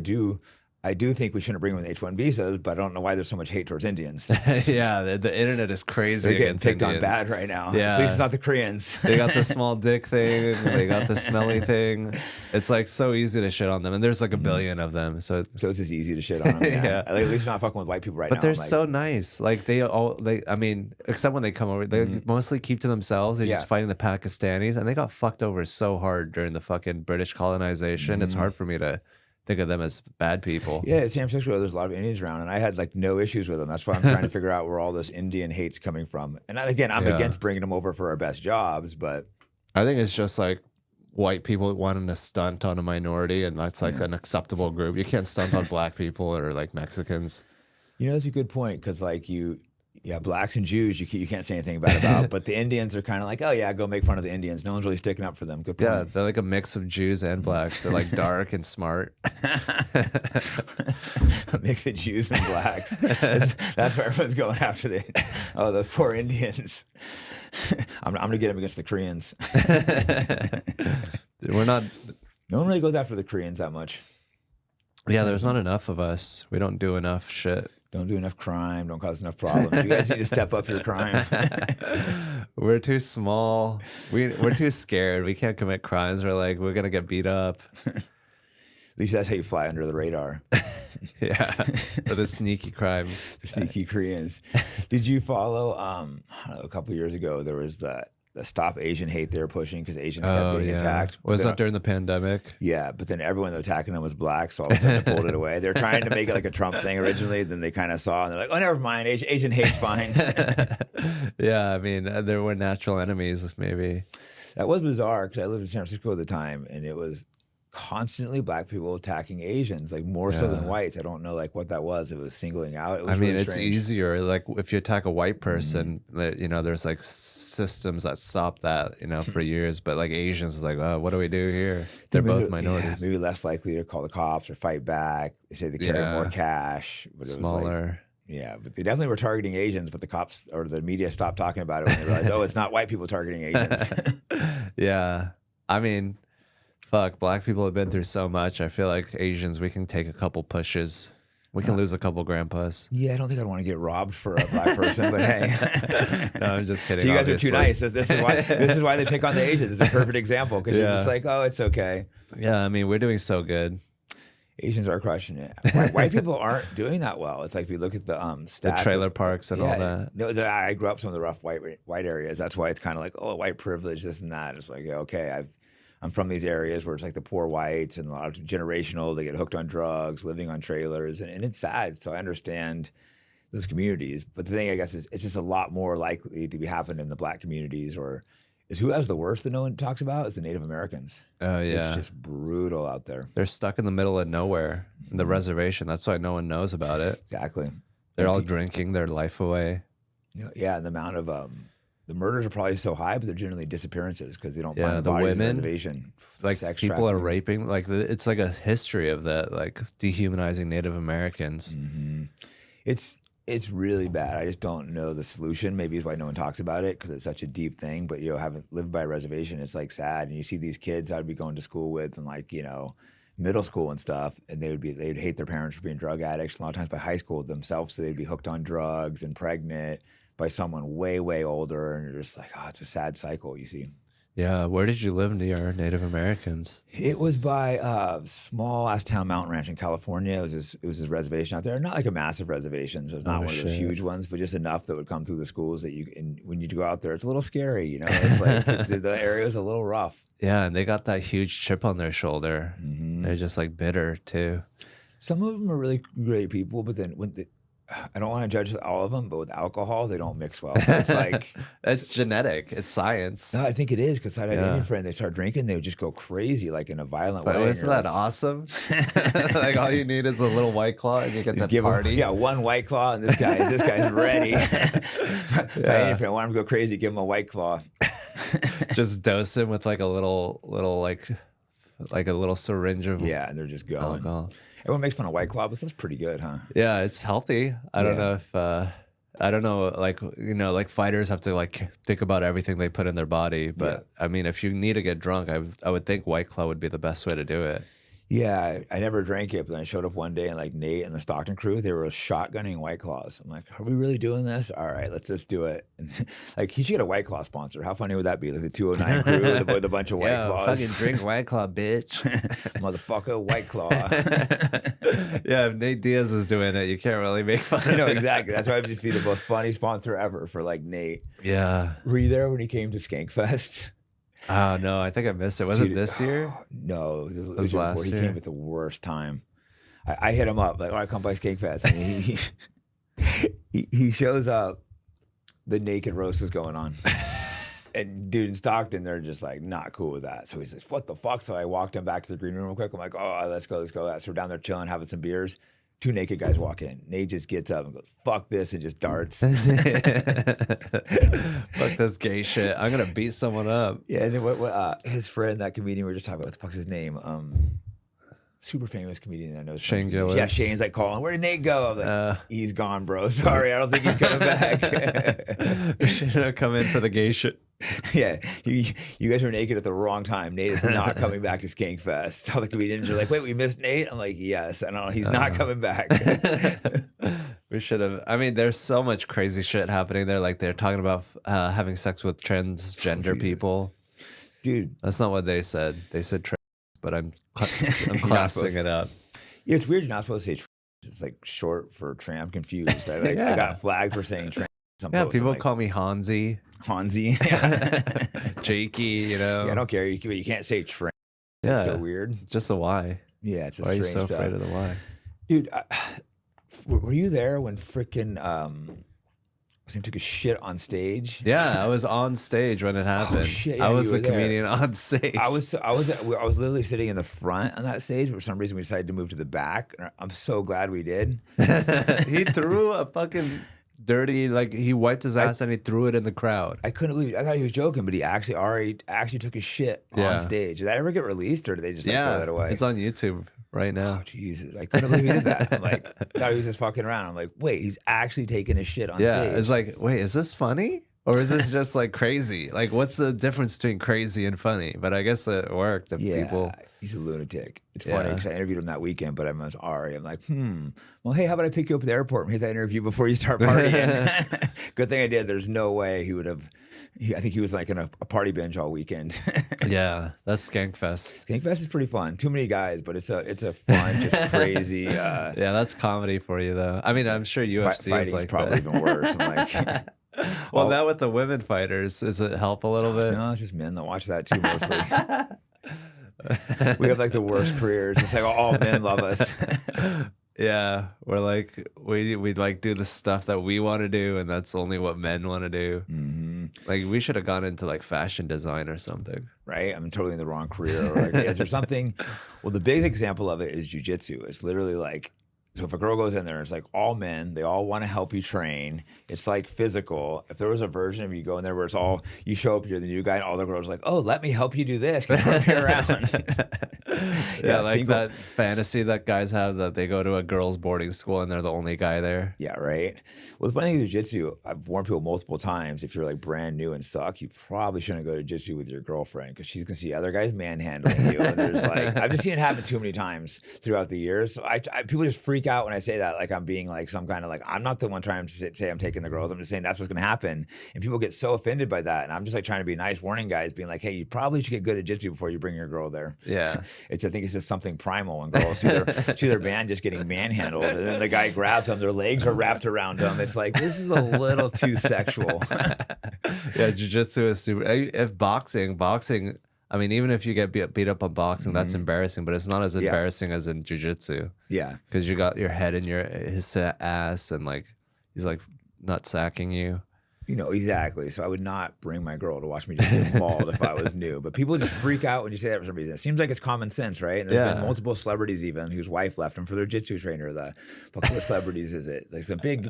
A: do think we shouldn't bring them with H-1 visas, but I don't know why there's so much hate towards Indians.
B: Yeah, the internet is crazy.
A: They're getting picked on bad right now.
B: Yeah.
A: At least it's not the Koreans.
B: They got the small dick thing. They got the smelly thing. It's like so easy to shit on them. And there's like a billion of them. So
A: it's just easy to shit on them. Yeah. At least you're not fucking with white people right now.
B: But they're so nice. Like I mean, except when they come over, they mostly keep to themselves. They're just fighting the Pakistanis. And they got fucked over so hard during the fucking British colonization. It's hard for me to think of them as bad people.
A: Yeah, at San Francisco, there's a lot of Indians around, and I had like no issues with them. That's why I'm trying to figure out where all this Indian hate's coming from. And again, I'm against bringing them over for our best jobs, but
B: I think it's just like white people wanting to stunt on a minority, and that's like an acceptable group. You can't stunt on black people or like Mexicans.
A: That's a good point, because like blacks and Jews, you can't say anything bad about, but the Indians are kind of like, oh yeah, go make fun of the Indians. No one's really sticking up for them. Good point.
B: Yeah, they're like a mix of Jews and blacks. They're like dark and smart.
A: A mix of Jews and blacks. That's where everyone's going after the poor Indians. I'm gonna get them against the Koreans. No one really goes after the Koreans that much.
B: Yeah, there's not enough of us. We don't do enough shit.
A: Don't do enough crime. Don't cause enough problems. You guys need to step up your crime.
B: We're too small. We're too scared. We can't commit crimes. We're gonna get beat up.
A: At least that's how you fly under the radar.
B: Yeah, for the sneaky crime.
A: The sneaky Koreans. Did you follow? I don't know, a couple of years ago, there was the Stop Asian Hate they were pushing, because Asians kept getting attacked.
B: Was that during the pandemic?
A: Yeah, but then everyone attacking them was black, so all of a sudden they pulled it away. They're trying to make it like a Trump thing originally, then they kind of saw and they're like, oh, never mind, Asian hate's fine.
B: Yeah, I mean, there were natural enemies, maybe.
A: That was bizarre, because I lived in San Francisco at the time, and it was constantly black people attacking Asians, like more so than whites. I don't know like what that was. It was singling out. It was
B: I mean,
A: really
B: it's
A: strange.
B: easier. Like if you attack a white person, you know, there's like systems that stop that, you know, for years. But like Asians is like, oh, what do we do here? They're both minorities.
A: Yeah, maybe less likely to call the cops or fight back. They say they carry more cash, but it was like, yeah, but they definitely were targeting Asians, but the cops or the media stopped talking about it when they realized, oh, it's not white people targeting Asians.
B: Yeah. I mean, fuck, black people have been through so much. I feel like Asians, we can take a couple pushes. We can lose a couple grandpas.
A: Yeah, I don't think I'd want to get robbed for a black person, but hey.
B: No, I'm just kidding.
A: So you guys are too nice. This is why they pick on the Asians. It's a perfect example because you're just like, oh, it's okay.
B: Yeah, I mean, we're doing so good.
A: Asians are crushing it. White people aren't doing that well. It's like if you look at the stats,
B: the trailer parks and all that.
A: No, I grew up some of the rough white areas. That's why it's kind of like, oh, white privilege, this and that. It's like, okay, I'm from these areas where it's like the poor whites and a lot of generational. They get hooked on drugs, living on trailers, and it's sad. So I understand those communities. But the thing, I guess, is it's just a lot more likely to be happening in the black communities or. Is who has the worst that no one talks about is the Native Americans. Oh, yeah. It's just brutal out there.
B: They're stuck in the middle of nowhere, in the reservation. That's why no one knows about it.
A: Exactly.
B: They're all drinking their life away.
A: Yeah, and the amount of the murders are probably so high, but they're generally disappearances because they don't find the
B: the
A: bodies
B: women,
A: on the reservation.
B: Like people are raping. Like it's like a history of that, like dehumanizing Native Americans.
A: It's really bad. I just don't know the solution. Maybe it's why no one talks about it because it's such a deep thing. But having lived by a reservation, it's like sad. And you see these kids I'd be going to school with, and like middle school and stuff, and they'd hate their parents for being drug addicts. A lot of times by high school themselves, so they'd be hooked on drugs and pregnant by someone way way older, and you're just like, oh, it's a sad cycle. You see.
B: Yeah, where did you live near Native Americans?
A: It was by a small ass town mountain ranch in California. It was this reservation out there, not like a massive reservation, so it's not one of those huge ones, but just enough that would come through the schools that and when you go out there, it's a little scary. It's like the area is a little rough.
B: Yeah, and they got that huge chip on their shoulder. They're just like bitter too.
A: Some of them are really great people, but then I don't want to judge all of them, but with alcohol, they don't mix well. It's like
B: it's genetic. It's science.
A: No, I think it is because I had any friend. They start drinking, they would just go crazy, like in a violent way.
B: Isn't that awesome? Like all you need is a little White Claw, and you get the party.
A: One White Claw, and this guy's ready. If I want him to go crazy, give him a White Claw.
B: Just dose him with like a little like a little syringe of
A: and they're just going. Alcohol. Everyone makes fun of White Claw, but that's pretty good, huh?
B: Yeah, it's healthy. I don't know if I don't know, like like fighters have to like think about everything they put in their body. But I mean, if you need to get drunk, I would think White Claw would be the best way to do it.
A: Yeah, I never drank it, but then I showed up one day and like Nate and the Stockton crew, they were shotgunning White Claws. I'm like, are we really doing this? All right, let's just do it. And, like he should get a White Claw sponsor. How funny would that be? Like the 209 crew with a bunch of White Claws.
B: Fucking drink White Claw, bitch.
A: Motherfucker, White Claw.
B: Yeah, if Nate Diaz is doing it, you can't really make fun of it.
A: No, exactly. That's why I'd just be the most funny sponsor ever for like Nate.
B: Yeah.
A: Were you there when he came to Skank Fest?
B: Oh, no, I think I missed it. Was it this year?
A: No, it was last year. He came at the worst time. I hit him up, like, all right, come by Skank Fest. And he shows up, the naked roast is going on. And dude in Stockton, they're just like not cool with that. So he says, what the fuck? So I walked him back to the green room real quick. I'm like, oh, let's go. So we're down there chilling, having some beers. Two naked guys walk in. Nate just gets up and goes, fuck this, and just darts.
B: Fuck this gay shit. I'm going to beat someone up.
A: Yeah, and then his friend, that comedian we were just talking about, what the fuck's his name? Super famous comedian that knows.
B: Shane Gillis.
A: Yeah, Shane's like calling, where did Nate go? I'm like, he's gone, bro. Sorry, I don't think he's coming back.
B: We should have come in for the gay shit.
A: Yeah, you guys were naked at the wrong time. Nate is not coming back to Skank Fest. All the comedians are like, wait, we missed Nate? I'm like, yes. I don't know, he's not coming back.
B: We should have. I mean, there's so much crazy shit happening there. Like they're talking about having sex with transgender people.
A: Dude.
B: That's not what they said. They said trans, but I'm classing it up.
A: Yeah, it's weird you're not supposed to say trans. It's like short for trans. I'm confused. I got flagged for saying trans.
B: People call me Hansi. Jakey,
A: Yeah, I don't care. You can't say trans. It's so weird.
B: Just a Y.
A: Yeah, it's a
B: Why are you
A: strange
B: so afraid of the Y?
A: Dude, were you there when frickin' Sam took a shit on stage.
B: Yeah, I was on stage when it happened.
A: Oh shit! Yeah,
B: I was
A: you were
B: the comedian on stage.
A: I was literally sitting in the front on that stage, but for some reason we decided to move to the back. I'm so glad we did.
B: He threw a fucking dirty, like he wiped his ass and he threw it in the crowd.
A: I couldn't believe it. I thought he was joking, but he actually took his shit on stage. Did that ever get released, or did they just like, throw that away?
B: It's on YouTube right now.
A: Oh Jesus! I couldn't believe he did that. I'm like, I thought he was just fucking around. I'm like, wait, he's actually taking his shit on stage.
B: Yeah, it's like, wait, is this funny? Or is this just like crazy? Like, what's the difference between crazy and funny? But I guess it worked. If people...
A: he's a lunatic. It's funny because I interviewed him that weekend, but I was Ari. I'm like, well, hey, how about I pick you up at the airport and hit that interview before you start partying? Good thing I did. There's no way he would have. I think he was like in a party binge all weekend.
B: Yeah, that's Skank Fest.
A: Skank Fest is pretty fun. Too many guys, but it's a fun, just crazy.
B: Yeah, that's comedy for you, though. I mean, I'm sure UFC is like
A: probably even worse. I'm like.
B: Well, now with the women fighters, does it help a little bit?
A: No, it's just men that watch that too, mostly. We have like the worst careers. It's like all men love us.
B: Yeah, we're like we like do the stuff that we want to do, and that's only what men want to do. Mm-hmm. Like we should have gone into like fashion design or something.
A: Right? I'm totally in the wrong career. Or like, is there something? Well, the big example of it is jiu-jitsu. It's literally like. So if a girl goes in there, it's like all men, they all want to help you train. It's like physical. If there was a version of you go in there where it's all, you show up, you're the new guy, and all the girls are like, oh, let me help you do this. Can you help me around?
B: Yeah, like that fantasy that guys have that they go to a girls' boarding school and they're the only guy there.
A: Yeah, right. Well, the funny thing with jiu-jitsu, I've warned people multiple times, if you're like brand new and suck, you probably shouldn't go to jiu-jitsu with your girlfriend because she's going to see other guys manhandling you. And there's like, I've just seen it happen too many times throughout the years. So people just freak out when I say that, like I'm being like some kind of like, I'm not the one trying to say I'm taking the girls. I'm just saying that's what's going to happen. And people get so offended by that. And I'm just like trying to be nice, warning guys, being like, hey, you probably should get good at jiu-jitsu before you bring your girl there.
B: Yeah.
A: I think it's just something primal when girls see their band just getting manhandled. And then the guy grabs them, their legs are wrapped around them. It's like, this is a little too sexual.
B: Yeah, jiu-jitsu is super. If boxing, I mean, even if you get beat up on boxing, that's embarrassing, but it's not as embarrassing as in jiu-jitsu. Yeah. Because you got your head in his ass and like he's like nut sacking you.
A: You know, exactly. So I would not bring my girl to watch me just get mauled if I was new. But people just freak out when you say that for some reason. It seems like it's common sense, right? And there's been multiple celebrities even whose wife left them for their jiu-jitsu trainer. What celebrities is it? Like some big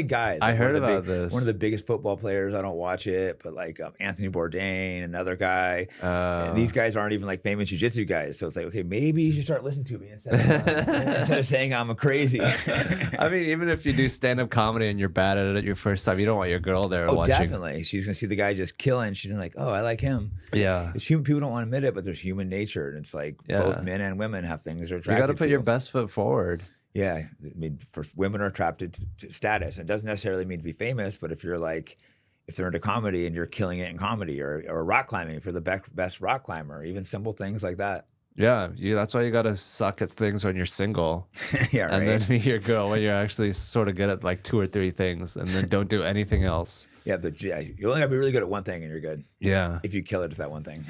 A: guys. Like
B: I heard about this.
A: One of the biggest football players. I don't watch it, but like Anthony Bourdain, another guy. And these guys aren't even like famous jiu-jitsu guys. So it's like, okay, maybe you should start listening to me instead of saying I'm crazy.
B: I mean, even if you do stand-up comedy and you're bad at it your first time, you don't want your girl there.
A: Oh,
B: watching.
A: Definitely. She's going to see the guy just killing. She's gonna like, oh, I like him.
B: Yeah.
A: People don't want to admit it, but there's human nature. And it's like both men and women have things they're attracted to.
B: You got to put your best foot forward.
A: Yeah. I mean, for women are attracted to status. And it doesn't necessarily mean to be famous, but if they're into comedy and you're killing it in comedy or rock climbing, if you're the best rock climber, even simple things like that.
B: Yeah, that's why you got to suck at things when you're single.
A: Yeah, right.
B: And then meet your girl when you're actually sort of good at like 2 or 3 things and then don't do anything else.
A: Yeah, you only got to be really good at one thing and you're good.
B: Yeah.
A: If you kill it, it's that one thing.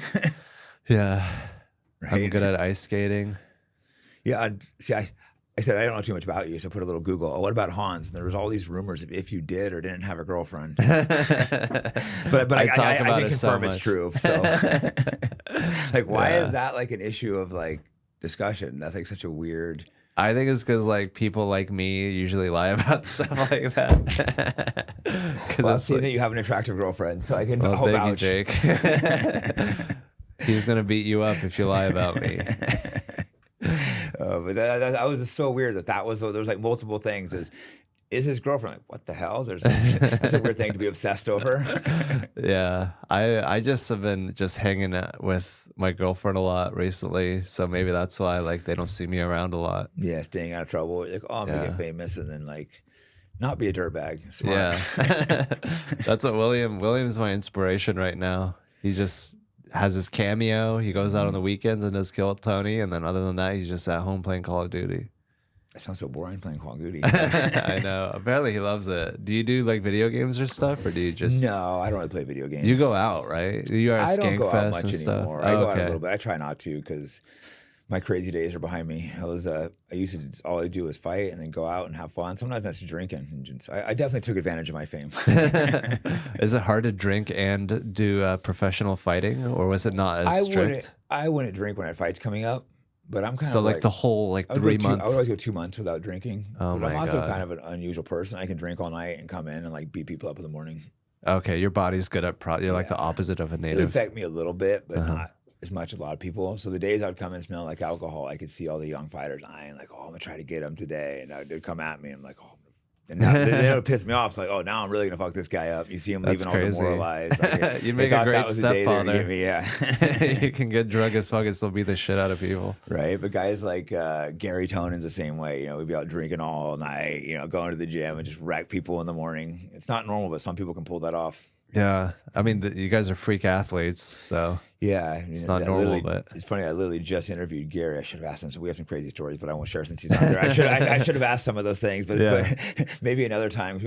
B: Yeah.
A: Right?
B: I'm good at ice skating.
A: Yeah, I said, I don't know too much about you, so I put a little Google. Oh, what about Hans? And there was all these rumors of if you did or didn't have a girlfriend. but I can confirm it's true. So, like, why is that like an issue of like discussion? That's like such a weird.
B: I think it's because like people like me usually lie about stuff like that.
A: Well, I've seen that you have an attractive girlfriend, so I can
B: thank you, Jake. He's gonna beat you up if you lie about me.
A: But that was just so weird there was like multiple things. Is his girlfriend like, what the hell? That's a weird thing to be obsessed over.
B: Yeah, I just have been just hanging out with my girlfriend a lot recently, so maybe that's why like they don't see me around a lot.
A: Yeah, staying out of trouble. Like, oh, I'm gonna get famous, and then like not be a dirtbag. Smart.
B: Yeah, that's what William's my inspiration right now. He just has his cameo. He goes out on the weekends and does Kill Tony, and then other than that, he's just at home playing Call of Duty.
A: That sounds so boring playing Call of Duty.
B: I know. Apparently, he loves it. Do you do like video games or stuff, or do you just?
A: No, I don't really play video games.
B: You go out, right? You are at Skank Fest and stuff.
A: Anymore. I go out a little bit. I try not to because my crazy days are behind me. I used to just, all I do is fight and then go out and have fun. Sometimes that's drinking. And so I definitely took advantage of my fame.
B: Is it hard to drink and do professional fighting, or was it not as strict?
A: I wouldn't drink when I had fights coming up, but I'm kind
B: So
A: of
B: like the whole like 3 months.
A: I would always go 2 months without drinking.
B: Oh
A: but
B: my
A: I'm also
B: God.
A: kind of an unusual person. I can drink all night and come in and like beat people up in the morning.
B: Okay, your body's good at you're like the opposite of a
A: It would
B: native.
A: affect me a little bit, but not as much as a lot of people. So the days I would come and smell like alcohol, I could see all the young fighters eyeing like, oh, I'm gonna try to get him today, and they'd come at me. And I'm like, oh, and now it would piss me off. It's like, oh, now I'm really gonna fuck this guy up. You see him leaving all demoralized. Like,
B: You'd make a great stepfather.
A: Yeah,
B: You can get drunk as fuck and still beat the shit out of people.
A: right. But guys like Gary Tonen's the same way. You know, we'd be out drinking all night. You know, going to the gym and just wreck people in the morning. It's not normal, but some people can pull that off.
B: Yeah, I mean, you guys are freak athletes, so
A: Yeah,
B: it's not normal. But
A: it's funny. I literally just interviewed Gary. I should have asked him. So we have some crazy stories, but I won't share since he's not there. I should have asked some of those things, but maybe another time.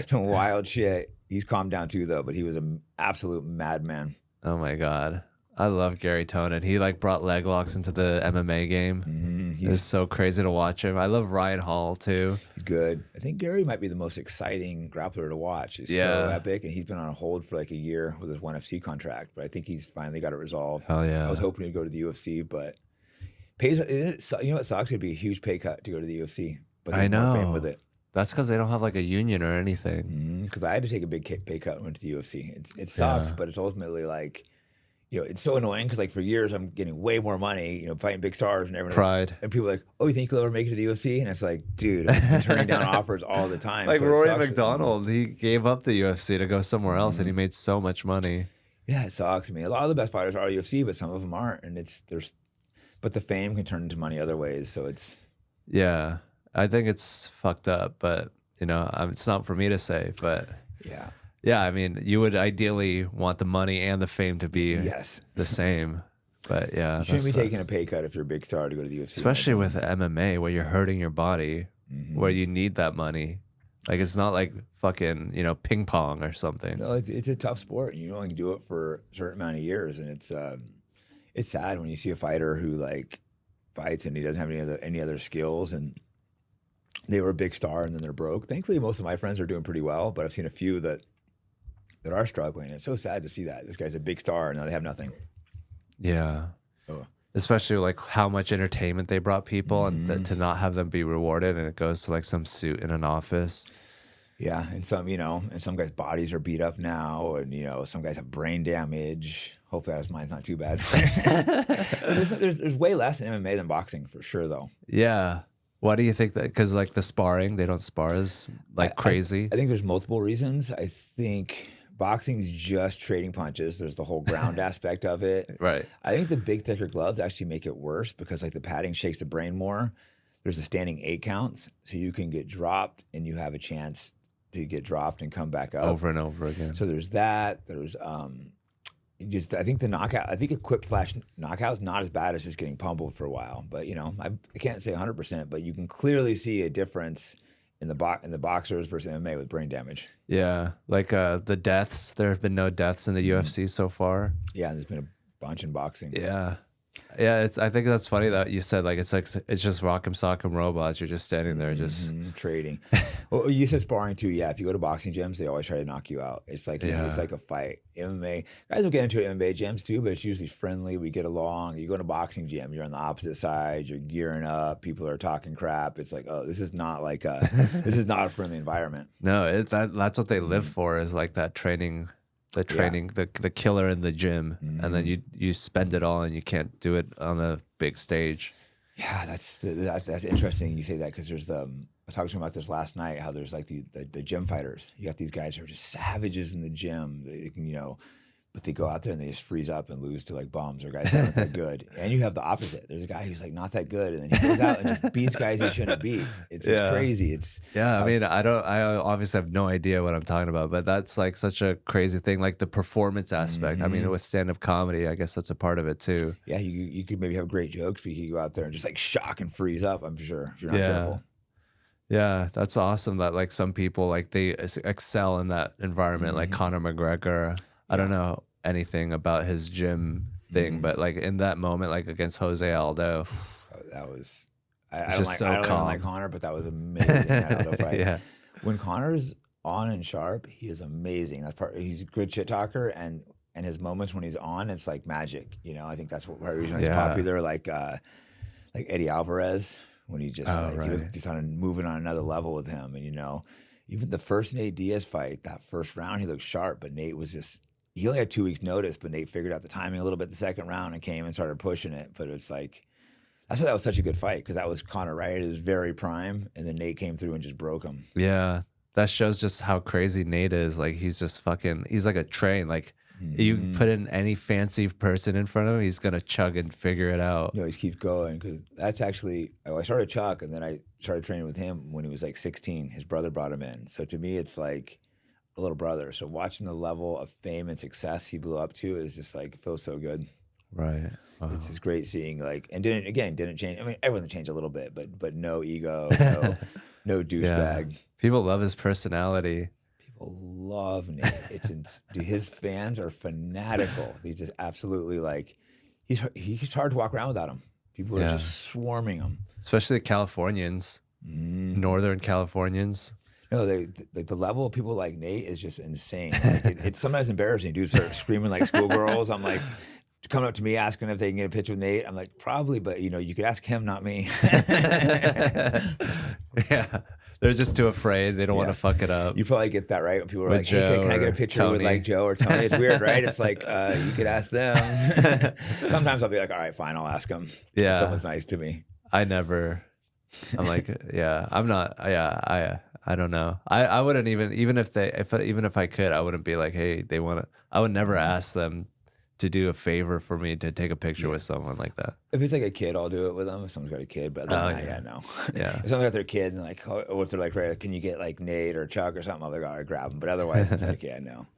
A: Some wild shit. He's calmed down too, though. But he was an absolute madman.
B: oh my God, I love Gary Tonin. He like brought leg locks into the MMA game. It's so crazy to watch him. I love Ryan Hall too.
A: He's good. I think Gary might be the most exciting grappler to watch. He's so epic, and he's been on a hold for like a year with his ONE FC contract. But I think he's finally got it resolved.
B: Hell yeah.
A: I was hoping he'd go to the UFC, but pays. You know what sucks? It'd be a huge pay cut to go to the UFC. But
B: I know.
A: More fame with it.
B: That's because they don't have like a union or anything.
A: Because I had to take a big pay cut and went to the UFC. It sucks, but it's ultimately like, you know, it's so annoying because like for years I'm getting way more money, you know, fighting big stars and everything.
B: Pride.
A: And people are like, oh, you think you'll ever make it to the UFC? And it's like, dude, I'm turning down offers all the time.
B: Like
A: so
B: Rory McDonald, he gave up the UFC to go somewhere else, and he made so much money.
A: Yeah, it sucks. I mean, a lot of the best fighters are UFC, but some of them aren't. And but the fame can turn into money other ways. So it's.
B: Yeah, I think it's fucked up, but you know, it's not for me to say, but.
A: Yeah.
B: Yeah, I mean, you would ideally want the money and the fame to be the same. But yeah.
A: You shouldn't be taking a pay cut if you're a big star to go to the UFC.
B: Especially with MMA where you're hurting your body, where you need that money. Like, it's not like fucking, you know, ping pong or something.
A: No, it's a tough sport. And you only can do it for a certain amount of years. And it's sad when you see a fighter who like fights and he doesn't have any other skills and they were a big star and then they're broke. Thankfully, most of my friends are doing pretty well, but I've seen a few that are struggling. It's so sad to see that. This guy's a big star and now they have nothing.
B: Yeah.
A: Oh.
B: Especially like how much entertainment they brought people and to not have them be rewarded, and it goes to like some suit in an office.
A: Yeah, and some guys' bodies are beat up now, and you know, some guys have brain damage. Hopefully mine's not too bad. there's way less in MMA than boxing for sure though.
B: Yeah. Why do you think that? Because like the sparring, they don't spar as like crazy.
A: I think there's multiple reasons. I think boxing's just trading punches. There's the whole ground aspect of it.
B: Right.
A: I think the big, thicker gloves actually make it worse because like the padding shakes the brain more. There's the standing 8 counts, so you can get dropped and you have a chance to get dropped and come back up
B: over and over again.
A: So there's that. There's I think the knockout. I think a quick flash knockout is not as bad as just getting pummeled for a while. But you know, I can't say 100%, but you can clearly see a difference in the boxers versus MMA with brain damage.
B: Yeah, like the deaths. There have been no deaths in the UFC so far.
A: Yeah, there's been a bunch in boxing.
B: Yeah. Yeah, I think that's funny that you said it's just rock'em sock'em robots. You're just standing there, just
A: trading. Well, you said sparring too. Yeah, if you go to boxing gyms, they always try to knock you out. It's like it's like a fight. MMA guys will get into MMA gyms too, but it's usually friendly. We get along. You go to a boxing gym, you're on the opposite side. You're gearing up. People are talking crap. It's like, oh, this is not like this is not a friendly environment.
B: No, that's what they live for, is like that training. The killer in the gym, and then you spend it all, and you can't do it on a big stage. Yeah,
A: that's interesting. You say that because there's I was talking to him about this last night. How there's like the gym fighters. You got these guys who are just savages in the gym. They can, you know, but they go out there and they just freeze up and lose to like bums or guys that aren't that good. And you have the opposite. There's a guy who's like not that good, and then he goes out and just beats guys he shouldn't beat. It's crazy.
B: I mean, I obviously have no idea what I'm talking about, but that's like such a crazy thing, like the performance aspect. I mean, with stand-up comedy, I guess that's a part of it too.
A: Yeah, you could maybe have great jokes, but you go out there and just like shock and freeze up, I'm sure, if you're not careful.
B: Yeah, that's awesome that like some people like they excel in that environment, like Conor McGregor. I don't know anything about his gym thing, but like in that moment, like against Jose Aldo,
A: that was.
B: I
A: don't like Conor, but that was amazing. That Aldo fight.
B: Yeah.
A: When Conor's on and sharp, he is amazing. He's a good shit talker, and his moments when he's on, it's like magic. You know, I think that's what reason he's popular. Like Eddie Alvarez, when he just he just on moving on another level with him, and you know, even the first Nate Diaz fight, that first round, he looked sharp, but Nate was just. He only had 2 weeks notice, but Nate figured out the timing a little bit the second round and came and started pushing it. But it's like. That's why that was such a good fight, because that was Conor right at his very prime, and then Nate came through and just broke him.
B: Yeah, that shows just how crazy Nate is. Like he's just he's like a train. Like you put in any fancy person in front of him, he's gonna chug and figure it out.
A: No, he keeps going, because that's actually I started Chuck, and then I started training with him when he was like 16. His brother brought him in, so to me it's like a little brother. So watching the level of fame and success he blew up to is just like feels so good.
B: Right. Wow.
A: It's just great seeing like, and didn't change. I mean, everyone changed a little bit, but no ego, no douchebag.
B: Yeah. People love his personality.
A: People love Nate. Dude, his fans are fanatical. He's just absolutely like, he's hard to walk around without him. People are just swarming him,
B: especially the Californians, Northern Californians.
A: No, the level of people like Nate is just insane. Like it's sometimes embarrassing. Dudes start screaming like schoolgirls. I'm like. Coming up to me asking if they can get a picture with Nate. I'm like, probably, but you know, you could ask him, not me.
B: Yeah. They're just too afraid. They don't want to fuck it up.
A: You probably get that, right? When people are like, hey, can I get a picture with like Joe or Tony? It's weird, right? It's like, you could ask them. Sometimes I'll be like, all right, fine, I'll ask them.
B: Yeah.
A: If someone's nice to me.
B: I'm like, I'm not, I don't know. I wouldn't even if I could, I wouldn't be like, hey, I would never ask them to do a favor for me to take a picture with someone like that. If
A: it's like a kid, I'll do it with them. If someone's got a kid, but no.
B: Yeah.
A: If someone's got their kid and like, or if they're like, right, can you get like Nate or Chuck or something? I'll be like, all right, grab them. But otherwise, it's like, no.